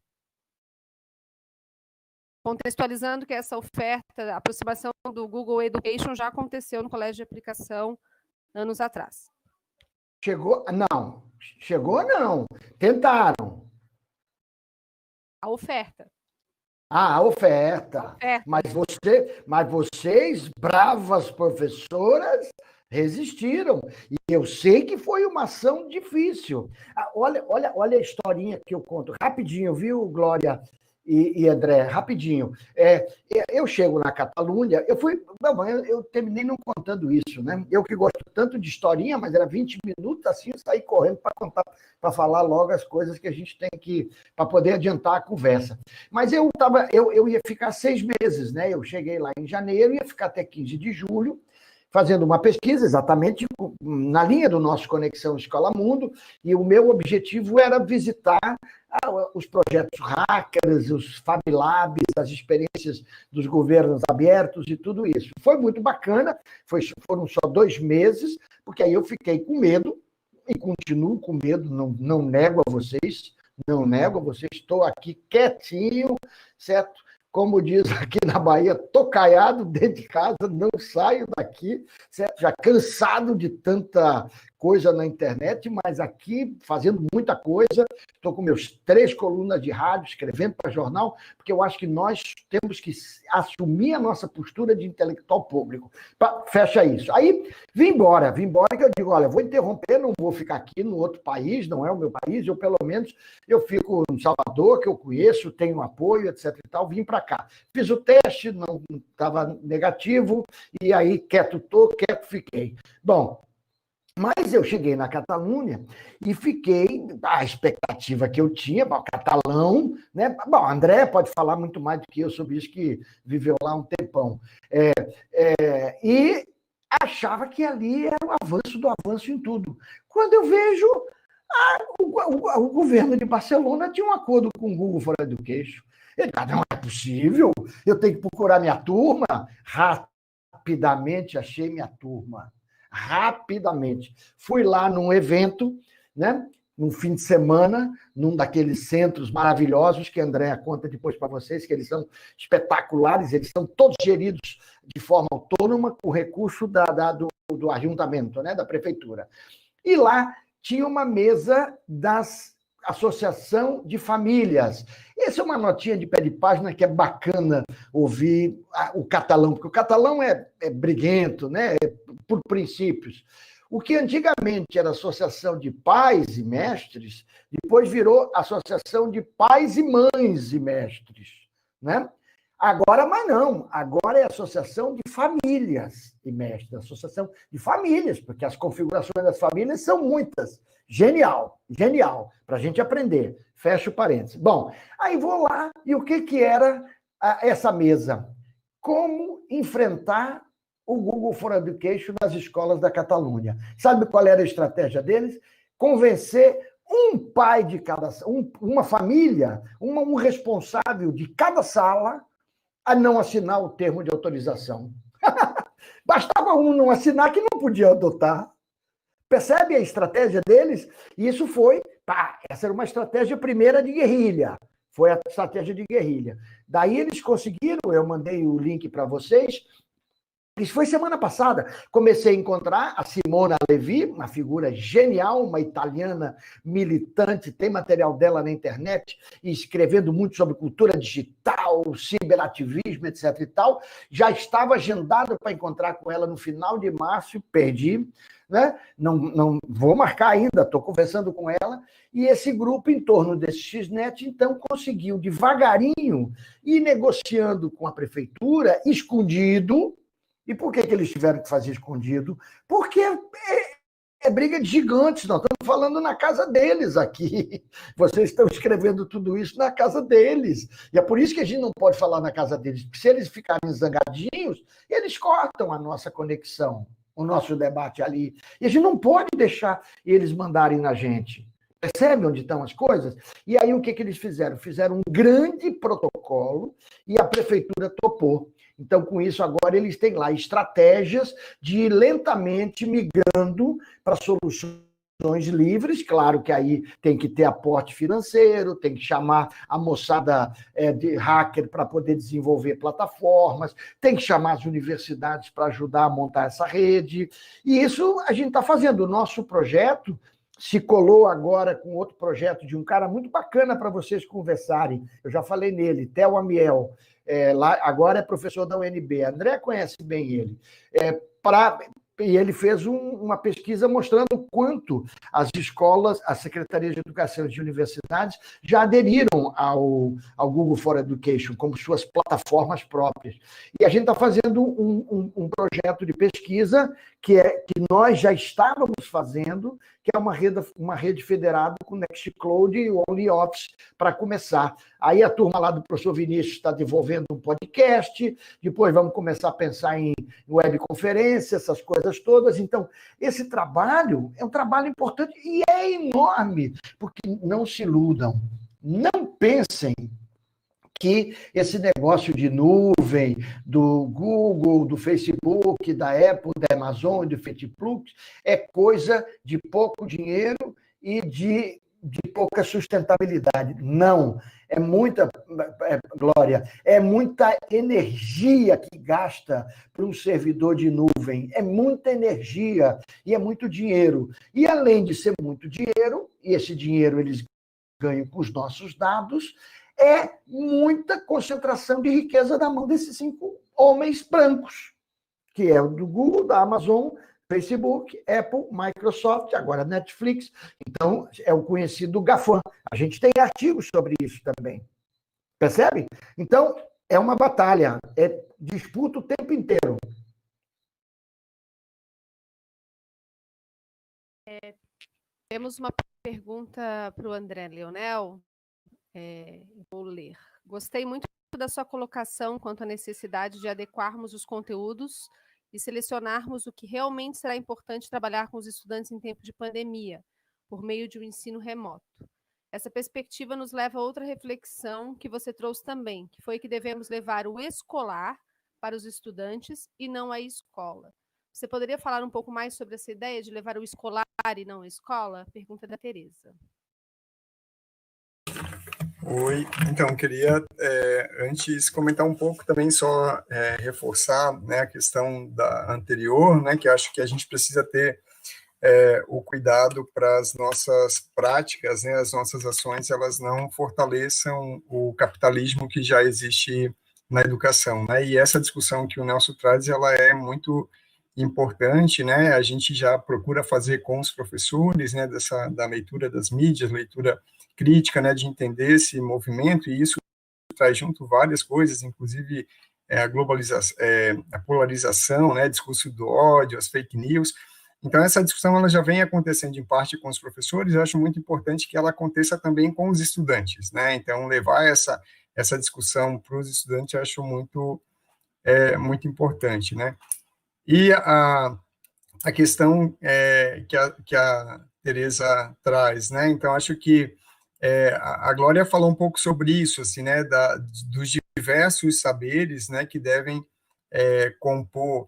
Speaker 1: Contextualizando que essa oferta, a aproximação do Google Education já aconteceu no colégio de aplicação anos atrás.
Speaker 2: Chegou? Não. Chegou, não. Tentaram.
Speaker 1: A oferta.
Speaker 2: A oferta. Mas vocês, bravas professoras, resistiram. E eu sei que foi uma ação difícil. Olha a historinha que eu conto. Rapidinho, viu, Glória e André? Rapidinho. Eu chego na Catalunha, eu terminei não contando isso, né? Eu que gosto tanto de historinha, mas era 20 minutos, assim, eu saí correndo para contar, para falar logo as coisas que a gente tem que, para poder adiantar a conversa. Mas eu ia ficar 6 meses, né? Eu cheguei lá em janeiro, ia ficar até 15 de julho, fazendo uma pesquisa exatamente na linha do nosso Conexão Escola Mundo, e o meu objetivo era visitar os projetos hackers, os Fab Labs, as experiências dos governos abertos e tudo isso. Foi muito bacana, foram só 2 meses, porque aí eu fiquei com medo, e continuo com medo, não nego a vocês, estou aqui quietinho, certo? Como diz aqui na Bahia, tô caiado dentro de casa, não saio daqui, certo? Já cansado de tanta coisa na internet, mas aqui fazendo muita coisa, estou com meus 3 colunas de rádio, escrevendo para jornal, porque eu acho que nós temos que assumir a nossa postura de intelectual público. Fecha isso. Aí, vim embora que eu digo, olha, vou interromper, não vou ficar aqui no outro país, não é o meu país, eu pelo menos, eu fico em Salvador, que eu conheço, tenho apoio, etc e tal, vim para cá. Fiz o teste, não estava negativo, e aí quieto fiquei. Bom, mas eu cheguei na Catalunha e fiquei, a expectativa que eu tinha, o catalão, né? Bom, André pode falar muito mais do que eu sobre isso, que viveu lá um tempão. E achava que ali era o avanço do avanço em tudo. Quando eu vejo, o governo de Barcelona tinha um acordo com o Google for Education. Ele disse, não é possível, eu tenho que procurar minha turma. Rapidamente achei minha turma. Rapidamente. Fui lá num evento, né? Num fim de semana, num daqueles centros maravilhosos que a Andréa conta depois para vocês, que eles são espetaculares, eles são todos geridos de forma autônoma, com recurso do ajuntamento, né? Da prefeitura. E lá tinha uma mesa das Associação de Famílias. Essa é uma notinha de pé de página que é bacana ouvir o catalão, porque o catalão é briguento, né? Por princípios. O que antigamente era Associação de Pais e Mestres, depois virou Associação de Pais e Mães e Mestres, né? Agora, mas não, agora é Associação de Famílias e Mestres, Associação de Famílias, porque as configurações das famílias são muitas. Genial, para a gente aprender. Fecha o parênteses. Bom, aí vou lá, e o que era essa mesa? Como enfrentar o Google for Education nas escolas da Catalunha. Sabe qual era a estratégia deles? Convencer um pai de cada... uma família, um responsável de cada sala a não assinar o termo de autorização. Bastava um não assinar que não podia adotar. Percebe a estratégia deles? Isso foi... essa era uma estratégia primeira de guerrilha. Foi a estratégia de guerrilha. Daí eles conseguiram, eu mandei o link para vocês. Isso foi semana passada. Comecei a encontrar a Simona Levi, uma figura genial, uma italiana militante, tem material dela na internet, escrevendo muito sobre cultura digital, ciberativismo, etc. e tal. Já estava agendado para encontrar com ela no final de março, perdi, né? Não vou marcar ainda, estou conversando com ela, e esse grupo, em torno desse XNet, então, conseguiu devagarinho ir negociando com a prefeitura, escondido. E por que eles tiveram que fazer escondido? Porque é briga de gigantes, nós estamos falando na casa deles aqui. Vocês estão escrevendo tudo isso na casa deles. E é por isso que a gente não pode falar na casa deles, porque se eles ficarem zangadinhos, eles cortam a nossa conexão, o nosso debate ali. E a gente não pode deixar eles mandarem na gente. Percebe onde estão as coisas? E aí o que eles fizeram? Fizeram um grande protocolo e a prefeitura topou. Então, com isso, agora eles têm lá estratégias de ir lentamente migrando para soluções livres. Claro que aí tem que ter aporte financeiro, tem que chamar a moçada de hacker para poder desenvolver plataformas, tem que chamar as universidades para ajudar a montar essa rede. E isso a gente está fazendo. O nosso projeto se colou agora com outro projeto de um cara muito bacana para vocês conversarem. Eu já falei nele, Theo Amiel. Lá, agora é professor da UNB. André conhece bem ele. E ele fez uma pesquisa mostrando o quanto as escolas, as secretarias de educação de universidades já aderiram ao Google for Education como suas plataformas próprias. E a gente está fazendo um projeto de pesquisa que nós já estávamos fazendo, que é uma rede federada com Nextcloud e OnlyOffice para começar. Aí a turma lá do professor Vinícius está desenvolvendo um podcast, depois vamos começar a pensar em webconferência, essas coisas todas. Então, esse trabalho é um trabalho importante e é enorme, porque não se iludam, não pensem que esse negócio de nuvem do Google, do Facebook, da Apple, da Amazon, do Facebook, é coisa de pouco dinheiro e de pouca sustentabilidade. Não, é muita, Glória, é muita energia que gasta para um servidor de nuvem, é muita energia e é muito dinheiro. E além de ser muito dinheiro, e esse dinheiro eles ganham com os nossos dados, é muita concentração de riqueza na mão desses 5 homens brancos, que é o do Google, da Amazon, Facebook, Apple, Microsoft, agora Netflix. Então, é o conhecido GAFAM. A gente tem artigos sobre isso também. Percebe? Então, é uma batalha, é disputa o tempo inteiro.
Speaker 1: Temos uma pergunta para o André Leonel. Vou ler. Gostei muito da sua colocação quanto à necessidade de adequarmos os conteúdos e selecionarmos o que realmente será importante trabalhar com os estudantes em tempo de pandemia, por meio de um ensino remoto. Essa perspectiva nos leva a outra reflexão que você trouxe também, que foi que devemos levar o escolar para os estudantes e não a escola. Você poderia falar um pouco mais sobre essa ideia de levar o escolar e não a escola? Pergunta da Tereza.
Speaker 6: Oi, então, queria, antes, comentar um pouco também, só reforçar, né, a questão da anterior, né, que acho que a gente precisa ter o cuidado para as nossas práticas, né, as nossas ações, elas não fortaleçam o capitalismo que já existe na educação, né, e essa discussão que o Nelson traz, ela é muito importante, né, a gente já procura fazer com os professores, né, da leitura das mídias, leitura crítica, né, de entender esse movimento, e isso traz junto várias coisas, inclusive a globalização, a polarização, né, discurso do ódio, as fake news. Então, essa discussão ela já vem acontecendo em parte com os professores, eu acho muito importante que ela aconteça também com os estudantes, né, então levar essa discussão para os estudantes eu acho muito importante, né. E a questão que a Tereza traz, né, então acho que a Glória falou um pouco sobre isso, assim, né, dos diversos saberes, né, que devem compor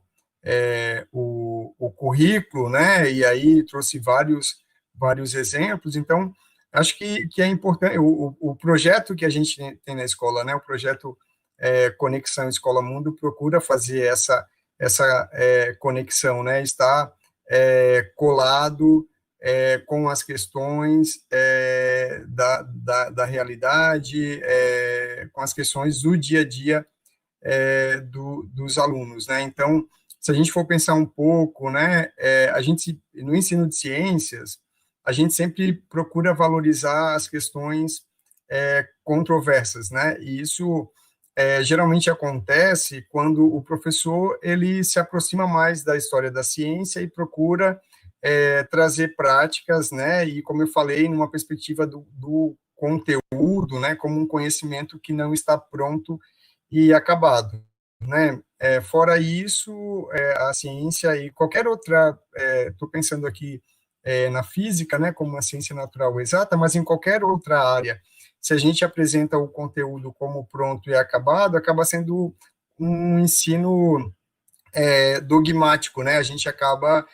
Speaker 6: o currículo, né, e aí trouxe vários exemplos. Então, acho que é importante, o projeto que a gente tem na escola, né, o projeto Conexão Escola Mundo, procura fazer essa conexão, né, está colado com as questões da realidade, com as questões do dia a dia dos alunos, né? Então, se a gente for pensar um pouco, né, a gente, no ensino de ciências, a gente sempre procura valorizar as questões controversas, né? E isso geralmente acontece quando o professor ele se aproxima mais da história da ciência e procura trazer práticas, né, e como eu falei, numa perspectiva do conteúdo, né, como um conhecimento que não está pronto e acabado, né. Fora isso, a ciência e qualquer outra, estou pensando aqui na física, né, como uma ciência natural exata, mas em qualquer outra área, se a gente apresenta o conteúdo como pronto e acabado, acaba sendo um ensino dogmático, né? A gente acaba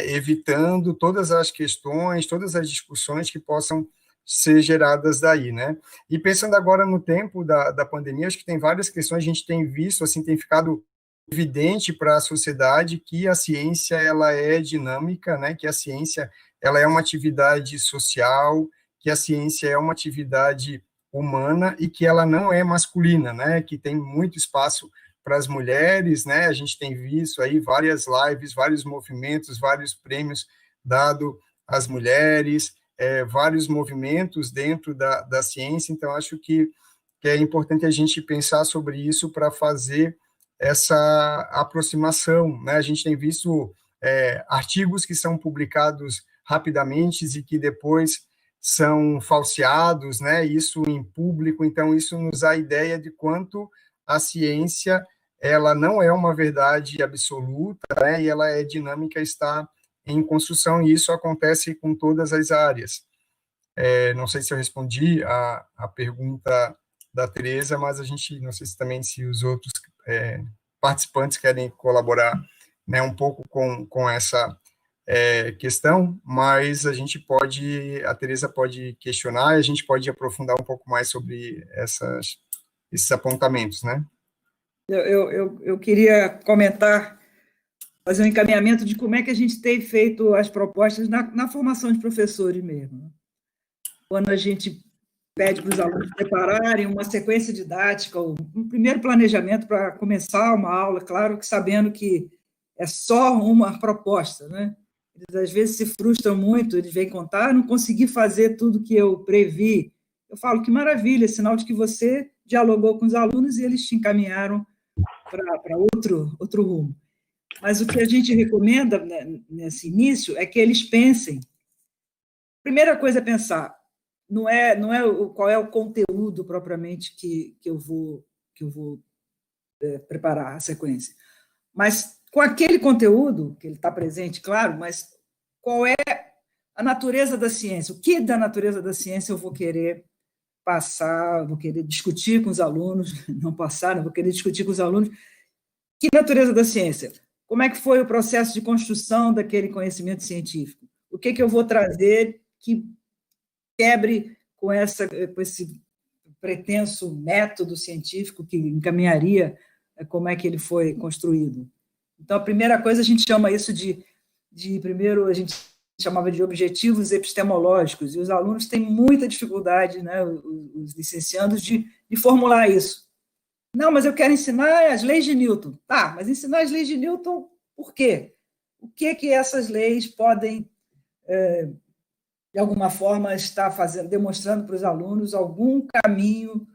Speaker 6: evitando todas as questões, todas as discussões que possam ser geradas daí, né? E pensando agora no tempo da pandemia, acho que tem várias questões, a gente tem visto, assim, tem ficado evidente para a sociedade que a ciência, ela é dinâmica, né? Que a ciência, ela é uma atividade social, que a ciência é uma atividade humana e que ela não é masculina, né? Que tem muito espaço para as mulheres, né? A gente tem visto aí várias lives, vários movimentos, vários prêmios dados às mulheres, vários movimentos dentro da ciência, então acho que é importante a gente pensar sobre isso para fazer essa aproximação, né? A gente tem visto artigos que são publicados rapidamente e que depois são falseados, né? Isso em público, então isso nos dá a ideia de quanto a ciência, ela não é uma verdade absoluta, né? E ela é dinâmica, está em construção, e isso acontece com todas as áreas. Não sei se eu respondi a pergunta da Tereza, mas a gente, não sei se também se os outros participantes querem colaborar, né, um pouco com essa questão, mas a Tereza pode questionar e a gente pode aprofundar um pouco mais sobre esses apontamentos, né?
Speaker 3: Eu queria comentar, fazer um encaminhamento de como é que a gente tem feito as propostas na formação de professores mesmo. Quando a gente pede para os alunos prepararem uma sequência didática, um primeiro planejamento para começar uma aula, claro que sabendo que é só uma proposta, né? Eles, às vezes, se frustram muito, eles vêm contar, não consegui fazer tudo que eu previ. Eu falo, que maravilha, sinal de que você dialogou com os alunos e eles te encaminharam para outro rumo. Mas o que a gente recomenda, né, nesse início é que eles pensem. Primeira coisa é pensar, não é qual é o conteúdo propriamente que eu vou preparar a sequência, mas com aquele conteúdo, que ele está presente, claro, mas qual é a natureza da ciência, o que da natureza da ciência eu vou querer passar, vou querer discutir com os alunos, não passar, vou querer discutir com os alunos, que natureza da ciência? Como é que foi o processo de construção daquele conhecimento científico? O que eu vou trazer que quebre com esse pretenso método científico que encaminharia como é que ele foi construído? Então, a primeira coisa, a gente chama isso primeiro, a gente chamava de objetivos epistemológicos, e os alunos têm muita dificuldade, né, os licenciandos, de formular isso. Não, mas eu quero ensinar as leis de Newton. Tá, mas ensinar as leis de Newton por quê? O que essas leis podem, de alguma forma, estar demonstrando para os alunos algum caminho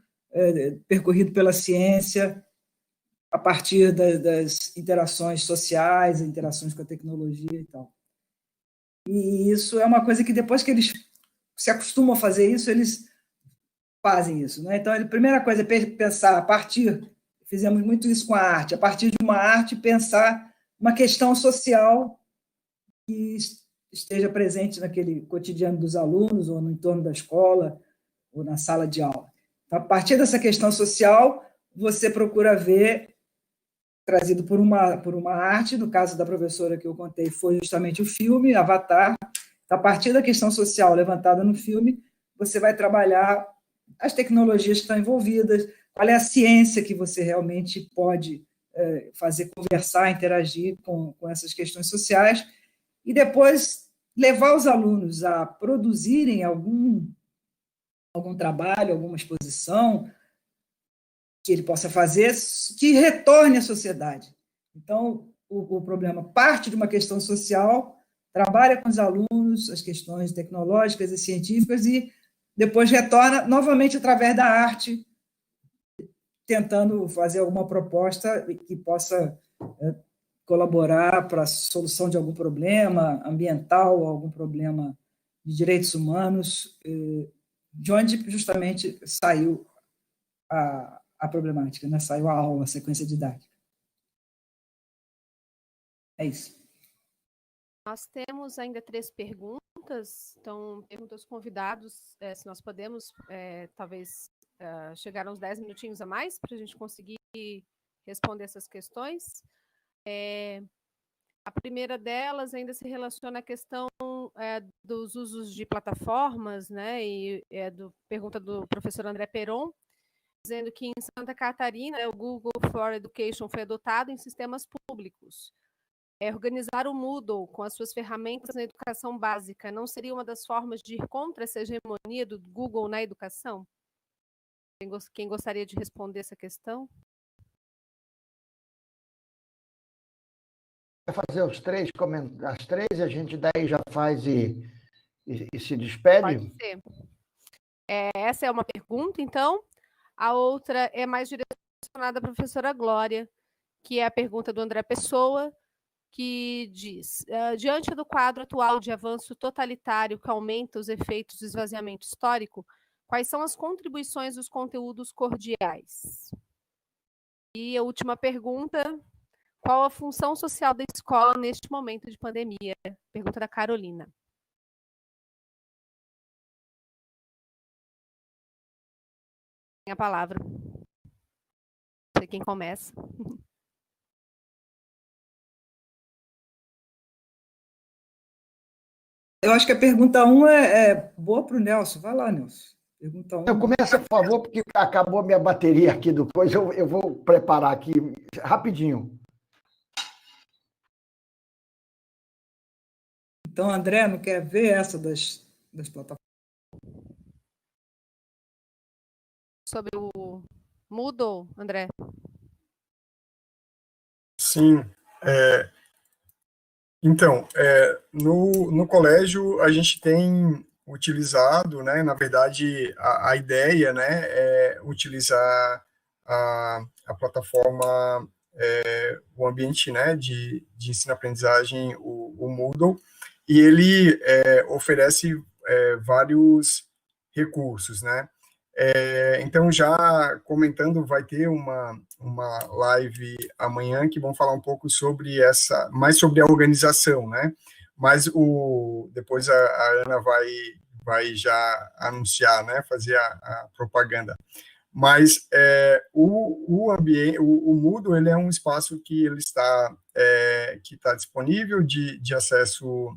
Speaker 3: percorrido pela ciência a partir das interações sociais, interações com a tecnologia e tal. E isso é uma coisa que, depois que eles se acostumam a fazer isso, eles fazem isso, né? Então, a primeira coisa é pensar fizemos muito isso com a arte, a partir de uma arte, pensar uma questão social que esteja presente naquele cotidiano dos alunos, ou no entorno da escola, ou na sala de aula. Então, a partir dessa questão social, você procura ver, trazido por uma arte, no caso da professora que eu contei, foi justamente o filme, Avatar. Então, a partir da questão social levantada no filme, você vai trabalhar as tecnologias que estão envolvidas, qual é a ciência que você realmente pode fazer conversar, interagir com essas questões sociais, e depois levar os alunos a produzirem algum trabalho, alguma exposição que ele possa fazer, que retorne à sociedade. Então, o problema parte de uma questão social, trabalha com os alunos as questões tecnológicas e científicas, e depois retorna novamente através da arte, tentando fazer alguma proposta que possa colaborar para a solução de algum problema ambiental, algum problema de direitos humanos, de onde justamente saiu a problemática, né? Saiu a aula, a sequência didática. É isso.
Speaker 1: Nós temos ainda 3 perguntas, então, pergunto aos convidados se nós podemos, talvez, chegar a uns 10 minutinhos a mais para a gente conseguir responder essas questões. A primeira delas ainda se relaciona à questão dos usos de plataformas, né, e pergunta do professor André Peron, dizendo que em Santa Catarina o Google for Education foi adotado em sistemas públicos. Organizar o Moodle com as suas ferramentas na educação básica não seria uma das formas de ir contra essa hegemonia do Google na educação? Quem gostaria de responder essa questão?
Speaker 2: Vai fazer os 3 comentários, as 3, e a gente daí já faz e se despede?
Speaker 1: Pode ser. Essa é uma pergunta, então. A outra é mais direcionada à professora Glória, que é a pergunta do André Pessoa, que diz: diante do quadro atual de avanço totalitário que aumenta os efeitos do esvaziamento histórico, quais são as contribuições dos conteúdos cordiais? E a última pergunta: qual a função social da escola neste momento de pandemia? Pergunta da Carolina. Tem a palavra. Não sei quem começa.
Speaker 3: Eu acho que a pergunta 1 é boa para o Nelson. Vai lá, Nelson. Pergunta 1.
Speaker 2: Começa, por favor, porque acabou a minha bateria aqui depois. Eu vou preparar aqui rapidinho.
Speaker 3: Então, André, não quer ver essa das plataformas?
Speaker 1: Sobre o Moodle, André?
Speaker 6: Sim. Então, no colégio, a gente tem utilizado, né, na verdade, a ideia, né, é utilizar a plataforma, o ambiente, né, de ensino-aprendizagem, o Moodle, e ele oferece vários recursos, né. Então, já comentando, vai ter uma live amanhã que vão falar um pouco sobre mais sobre a organização, né? Mas depois a Ana vai já anunciar, né? Fazer a propaganda. Mas o Moodle, ele é um espaço que ele está disponível de acesso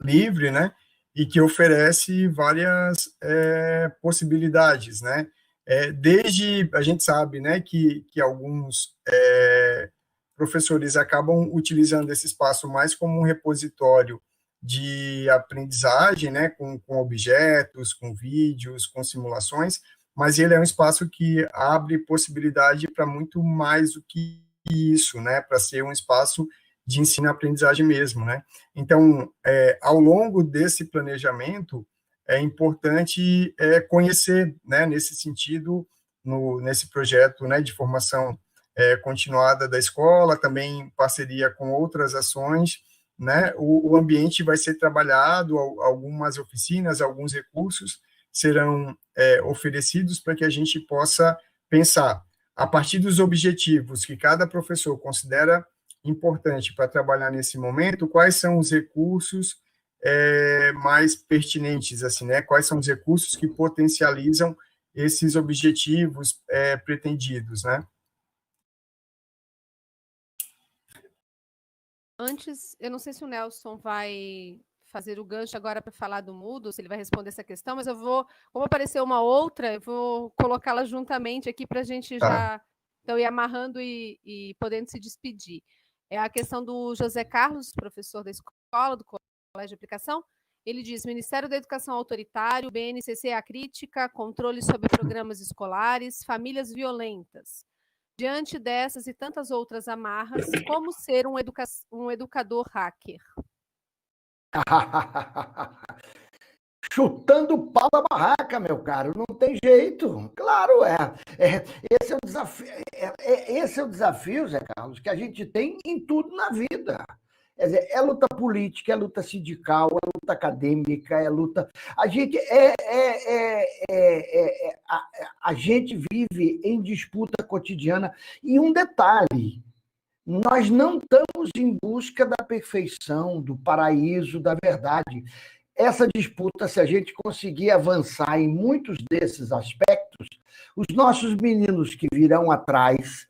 Speaker 6: livre, né? E que oferece várias possibilidades, né? Desde, a gente sabe, né, que alguns professores acabam utilizando esse espaço mais como um repositório de aprendizagem, né, com objetos, com vídeos, com simulações, mas ele é um espaço que abre possibilidade para muito mais do que isso, né, para ser um espaço de ensino-aprendizagem mesmo, né? Então, ao longo desse planejamento, é importante conhecer, né, nesse sentido, nesse projeto, né, de formação continuada da escola, também em parceria com outras ações, né, o ambiente vai ser trabalhado, algumas oficinas, alguns recursos serão oferecidos para que a gente possa pensar, a partir dos objetivos que cada professor considera importante para trabalhar nesse momento, quais são os recursos mais pertinentes, assim, né? Quais são os recursos que potencializam esses objetivos pretendidos, né?
Speaker 1: Antes, eu não sei se o Nelson vai fazer o gancho agora para falar do Moodle, se ele vai responder essa questão, mas como apareceu uma outra, eu vou colocá-la juntamente aqui para a gente já então, ir amarrando e podendo se despedir. É a questão do José Carlos, professor da escola, do Colégio de Aplicação. Ele diz: Ministério da Educação autoritário, BNCC a crítica, controle sobre programas escolares, famílias violentas. Diante dessas e tantas outras amarras, como ser um educador hacker?
Speaker 2: Chutando o pau da barraca, fraca, meu caro, não tem jeito. Claro, esse é o desafio, esse é o desafio, Zé Carlos, que a gente tem em tudo na vida. Quer dizer, é luta política, é luta sindical, é luta acadêmica, é luta. A gente a gente vive em disputa cotidiana. E um detalhe: nós não estamos em busca da perfeição, do paraíso, da verdade. Essa disputa, se a gente conseguir avançar em muitos desses aspectos, os nossos meninos que virão atrás,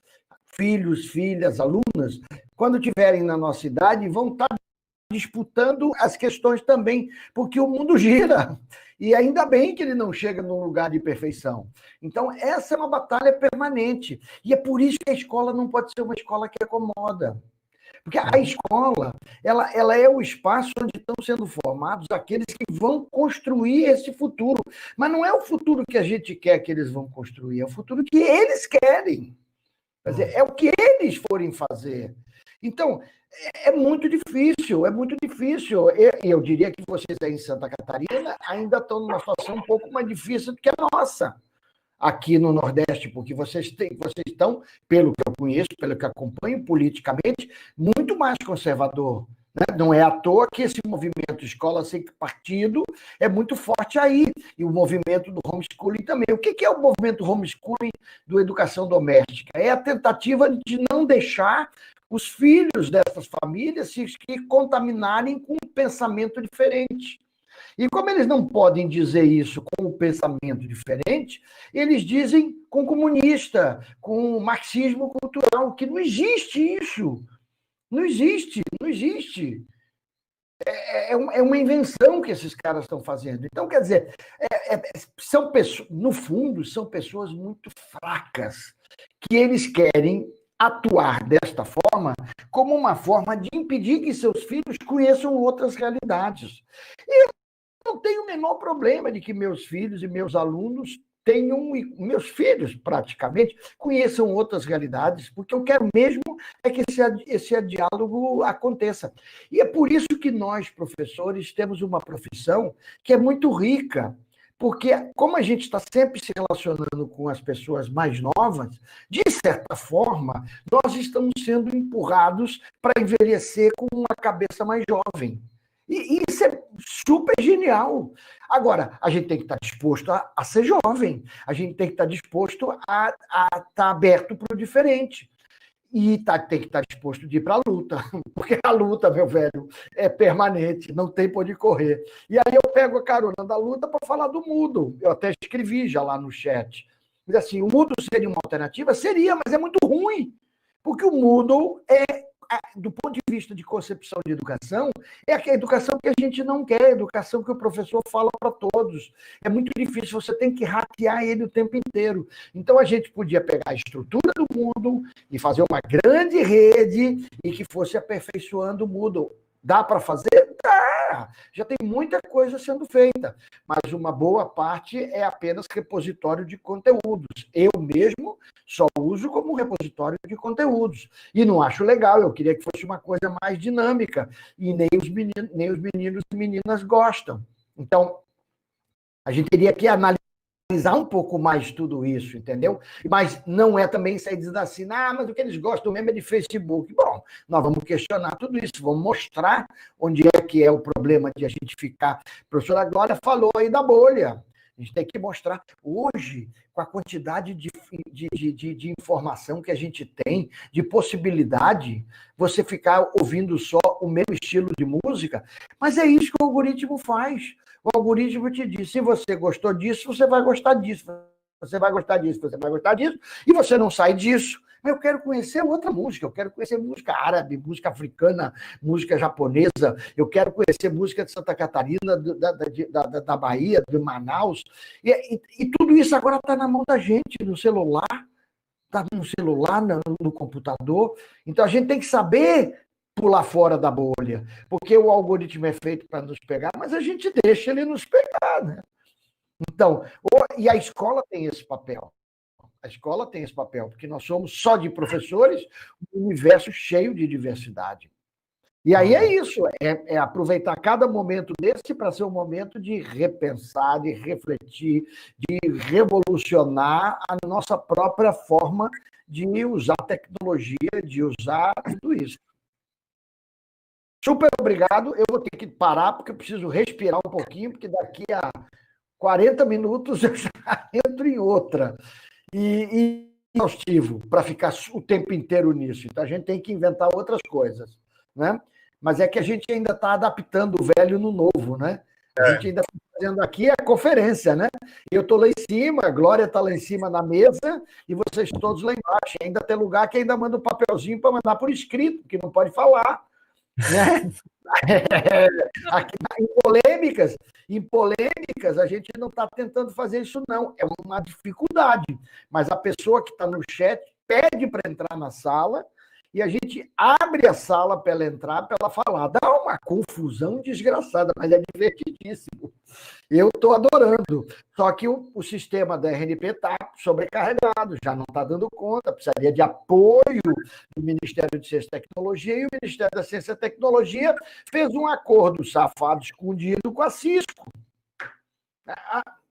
Speaker 2: filhos, filhas, alunas, quando tiverem na nossa idade, vão estar disputando as questões também, porque o mundo gira. E ainda bem que ele não chega num lugar de perfeição. Então, essa é uma batalha permanente. E é por isso que a escola não pode ser uma escola que acomoda. Porque a escola, ela é o espaço onde estão sendo formados aqueles que vão construir esse futuro. Mas não é o futuro que a gente quer que eles vão construir, é o futuro que eles querem. Quer dizer, é o que eles forem fazer. Então, é muito difícil, é muito difícil. Eu diria que vocês aí em Santa Catarina ainda estão numa situação um pouco mais difícil do que a nossa, aqui no Nordeste, porque vocês estão, pelo que eu conheço, pelo que acompanho politicamente, muito mais conservador. Né? Não é à toa que esse movimento escola sem partido é muito forte aí, e o movimento do homeschooling também. O que é o movimento homeschooling do educação doméstica? É a tentativa de não deixar os filhos dessas famílias se contaminarem com um pensamento diferente. E como eles não podem dizer isso com um pensamento diferente, eles dizem com comunista, com marxismo cultural, que não existe isso. Não existe, não existe. É uma invenção que esses caras estão fazendo. Então, quer dizer, são pessoas, no fundo, são pessoas muito fracas, que eles querem atuar desta forma como uma forma de impedir que seus filhos conheçam outras realidades. E eu não tenho o menor problema de que meus filhos e meus alunos meus filhos, praticamente, conheçam outras realidades, porque eu quero mesmo que esse diálogo aconteça. E é por isso que nós, professores, temos uma profissão que é muito rica, porque como a gente está sempre se relacionando com as pessoas mais novas, de certa forma, nós estamos sendo empurrados para envelhecer com uma cabeça mais jovem. E isso é super genial. Agora, a gente tem que estar disposto a ser jovem, a gente tem que estar disposto a estar aberto para o diferente. E tem que estar disposto de ir para a luta, porque a luta, meu velho, é permanente, não tem por onde correr. E aí eu pego a carona da luta para falar do Moodle. Eu até escrevi já lá no chat. Mas assim, o Moodle seria uma alternativa? Seria, mas é muito ruim, porque o Moodle do ponto de vista de concepção de educação, é a educação que a gente não quer, a educação que o professor fala para todos. É muito difícil, você tem que hackear ele o tempo inteiro. Então, a gente podia pegar a estrutura do Moodle e fazer uma grande rede e que fosse aperfeiçoando o Moodle. Dá para fazer? Dá! Já tem muita coisa sendo feita, mas uma boa parte é apenas repositório de conteúdos. Eu mesmo só uso como repositório de conteúdos. E não acho legal, eu queria que fosse uma coisa mais dinâmica, e nem os meninos e meninas gostam. Então, a gente teria que analisar um pouco mais tudo isso, entendeu? Mas não é também sair dizendo assim, mas o que eles gostam mesmo é de Facebook. Bom, nós vamos questionar tudo isso, vamos mostrar onde é que é o problema de a gente ficar. A professora Glória falou aí da bolha. A gente tem que mostrar. Hoje, com a quantidade de informação que a gente tem, de possibilidade, você ficar ouvindo só o mesmo estilo de música, mas é isso que o algoritmo faz. O algoritmo te diz, se você gostou disso, você vai gostar disso, você vai gostar disso, você vai gostar disso, e você não sai disso. Mas eu quero conhecer outra música, eu quero conhecer música árabe, música africana, música japonesa, eu quero conhecer música de Santa Catarina, da Bahia, de Manaus, e tudo isso agora está na mão da gente, no celular, está no celular, no computador. Então a gente tem que saber pular fora da bolha, porque o algoritmo é feito para nos pegar, mas a gente deixa ele nos pegar, né? Então, e a escola tem esse papel. A escola tem esse papel, porque nós somos só de professores, um universo cheio de diversidade. E aí é isso, é aproveitar cada momento desse para ser um momento de repensar, de refletir, de revolucionar a nossa própria forma de usar tecnologia, de usar tudo isso. Super obrigado. Eu vou ter que parar, porque eu preciso respirar um pouquinho, porque daqui a 40 minutos eu já entro em outra. E exaustivo para ficar o tempo inteiro nisso. Então, a gente tem que inventar outras coisas, né? Mas é que a gente ainda está adaptando o velho no novo, né? A gente ainda está fazendo aqui a conferência, né? E eu estou lá em cima, a Glória está lá em cima na mesa, e vocês todos lá embaixo. E ainda tem lugar que ainda manda um papelzinho para mandar por escrito, que não pode falar, né? Aqui, em polêmicas, a gente não está tentando fazer isso, não. É uma dificuldade. Mas a pessoa que está no chat pede para entrar na sala e a gente abre a sala para ela entrar, para ela falar. Dá uma confusão desgraçada, mas é divertidíssimo. Eu estou adorando. Só que o sistema da RNP está sobrecarregado, já não está dando conta, precisaria de apoio do Ministério de Ciência e Tecnologia, e o Ministério da Ciência e Tecnologia fez um acordo safado, escondido com a Cisco.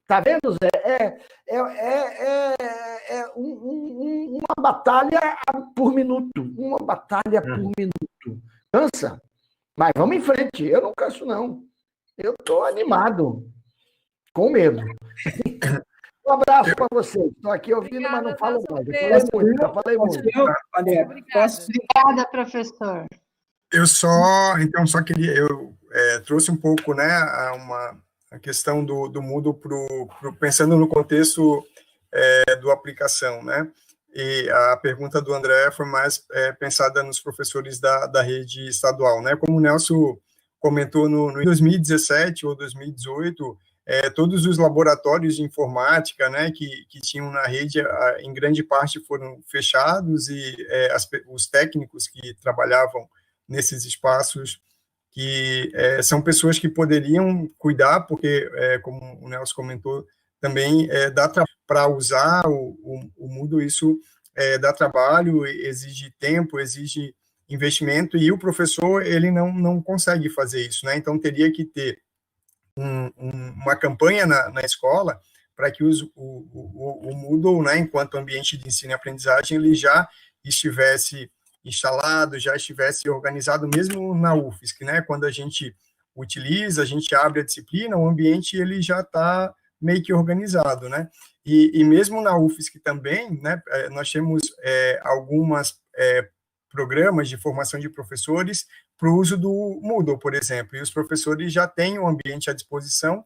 Speaker 2: Está vendo, Zé? Uma batalha por minuto. Uma batalha por minuto. Cansa? Mas vamos em frente. Eu não canso, não. Eu estou animado. Com medo. Um abraço para vocês. Estou aqui ouvindo, mas não falo mais. Eu falei muito.
Speaker 7: Obrigada, professor.
Speaker 6: Eu só queria, trouxe um pouco, né, a questão do Moodle pensando no contexto do aplicação, né? E a pergunta do André foi mais pensada nos professores da rede estadual, né? Como o Nelson comentou no 2017 ou 2018, todos os laboratórios de informática, né, que tinham na rede, em grande parte foram fechados, e os técnicos que trabalhavam nesses espaços, que são pessoas que poderiam cuidar, porque, como o Nelson comentou, também dá para usar o Moodle, isso dá trabalho, exige tempo, exige investimento, e o professor, ele não consegue fazer isso, né? Então, teria que ter uma campanha na escola para que o Moodle, né, enquanto ambiente de ensino e aprendizagem, ele já estivesse instalado, já estivesse organizado, mesmo na UFSC, né? Quando a gente utiliza, a gente abre a disciplina, o ambiente ele já está meio que organizado, né? E mesmo na UFSC também, né, nós temos algumas programas de formação de professores para o uso do Moodle, por exemplo, e os professores já têm o ambiente à disposição,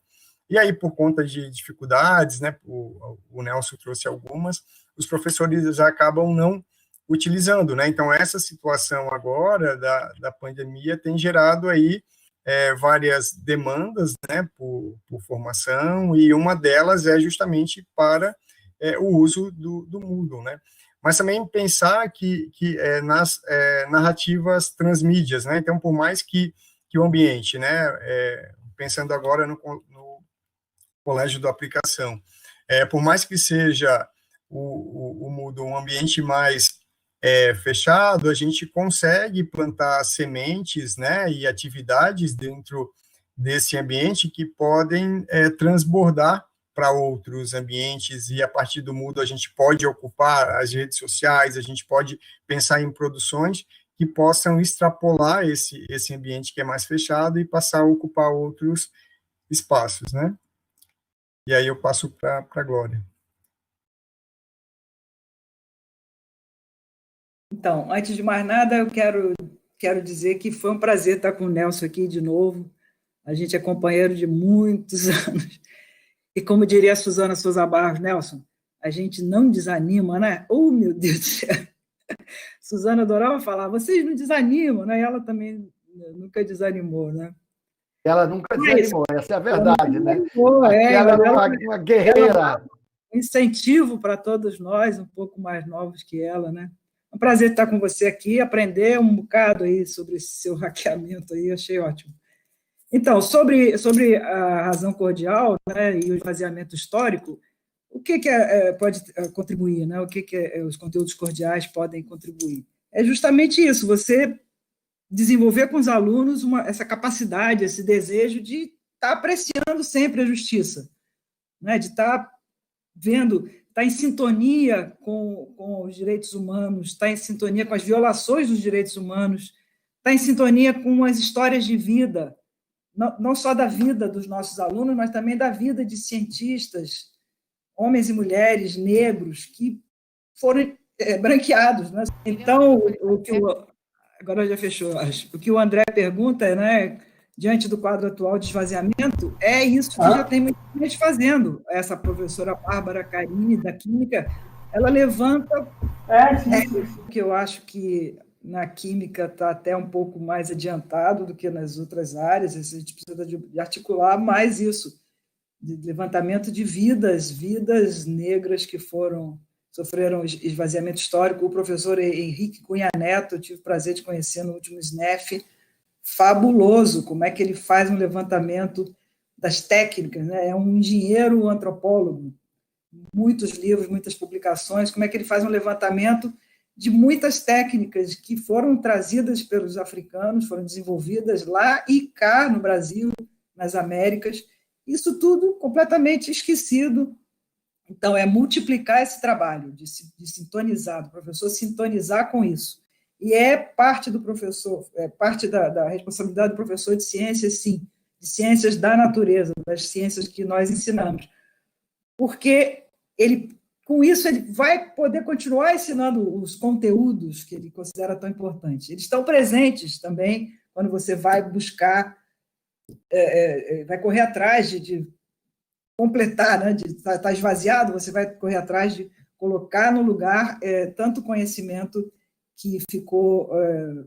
Speaker 6: e aí, por conta de dificuldades, né, o Nelson trouxe algumas, os professores acabam não utilizando, né? Então, essa situação agora da pandemia tem gerado aí várias demandas, né, por formação, e uma delas é justamente para o uso do Moodle, né? Mas também pensar que nas narrativas transmídias, né? Então, por mais que o ambiente, né, pensando agora no colégio da aplicação, por mais que seja o Moodle um ambiente mais fechado, a gente consegue plantar sementes, né, e atividades dentro desse ambiente que podem transbordar para outros ambientes, e a partir do Moodle a gente pode ocupar as redes sociais, a gente pode pensar em produções que possam extrapolar esse ambiente que é mais fechado e passar a ocupar outros espaços, né? E aí eu passo para a Glória.
Speaker 3: Então, antes de mais nada, eu quero dizer que foi um prazer estar com o Nelson aqui de novo. A gente é companheiro de muitos anos. E como diria a Suzana Souza Barros, Nelson, a gente não desanima, né? Oh, meu Deus do céu! Suzana adorava falar, vocês não desanimam, né? E ela também nunca desanimou, né?
Speaker 2: Ela nunca desanimou, essa é a verdade, né?
Speaker 3: Ela
Speaker 2: é uma guerreira.
Speaker 3: Um incentivo para todos nós, um pouco mais novos que ela, né? É um prazer estar com você aqui, aprender um bocado aí sobre esse seu hackeamento aí, achei ótimo. Então, sobre a razão cordial, né, e o esvaziamento histórico, o que pode contribuir, né? O que os conteúdos cordiais podem contribuir? É justamente isso, você desenvolver com os alunos essa capacidade, esse desejo de estar apreciando sempre a justiça, né? De estar vendo, estar em sintonia com os direitos humanos, estar em sintonia com as violações dos direitos humanos, estar em sintonia com as histórias de vida, não só da vida dos nossos alunos, mas também da vida de cientistas, homens e mulheres negros que foram branqueados, né? Então, agora já fechou, acho. O que o André pergunta, né, diante do quadro atual de esvaziamento, é isso que já tem muita gente fazendo. Essa professora Bárbara Carini, da Química, ela levanta... que eu acho que na Química está até um pouco mais adiantado do que nas outras áreas, a gente precisa de articular mais isso, de levantamento de vidas negras que sofreram esvaziamento histórico. O professor Henrique Cunha Neto, eu tive o prazer de conhecer no último SNEF, fabuloso, como é que ele faz um levantamento das técnicas, né? É um engenheiro antropólogo, muitos livros, muitas publicações, como é que ele faz um levantamento de muitas técnicas que foram trazidas pelos africanos, foram desenvolvidas lá e cá no Brasil, nas Américas, isso tudo completamente esquecido. Então, é multiplicar esse trabalho, de sintonizar, do professor sintonizar com isso. E é parte do professor, é parte da responsabilidade do professor de ciências, sim, de ciências da natureza, das ciências que nós ensinamos. Porque com isso ele vai poder continuar ensinando os conteúdos que ele considera tão importantes. Eles estão presentes também quando você vai buscar, vai correr atrás de completar, né, de estar esvaziado, você vai correr atrás de colocar no lugar tanto conhecimento que ficou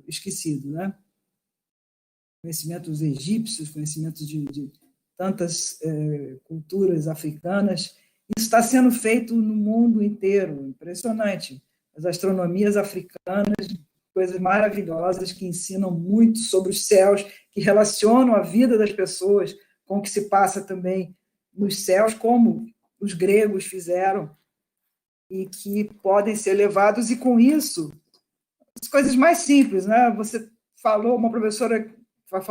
Speaker 3: esquecido, né? Conhecimentos egípcios, conhecimentos de tantas culturas africanas. Isso está sendo feito no mundo inteiro, impressionante. As astronomias africanas, coisas maravilhosas que ensinam muito sobre os céus, que relacionam a vida das pessoas com o que se passa também nos céus, como os gregos fizeram, e que podem ser levados, e com isso, as coisas mais simples, né? Você falou, uma professora falou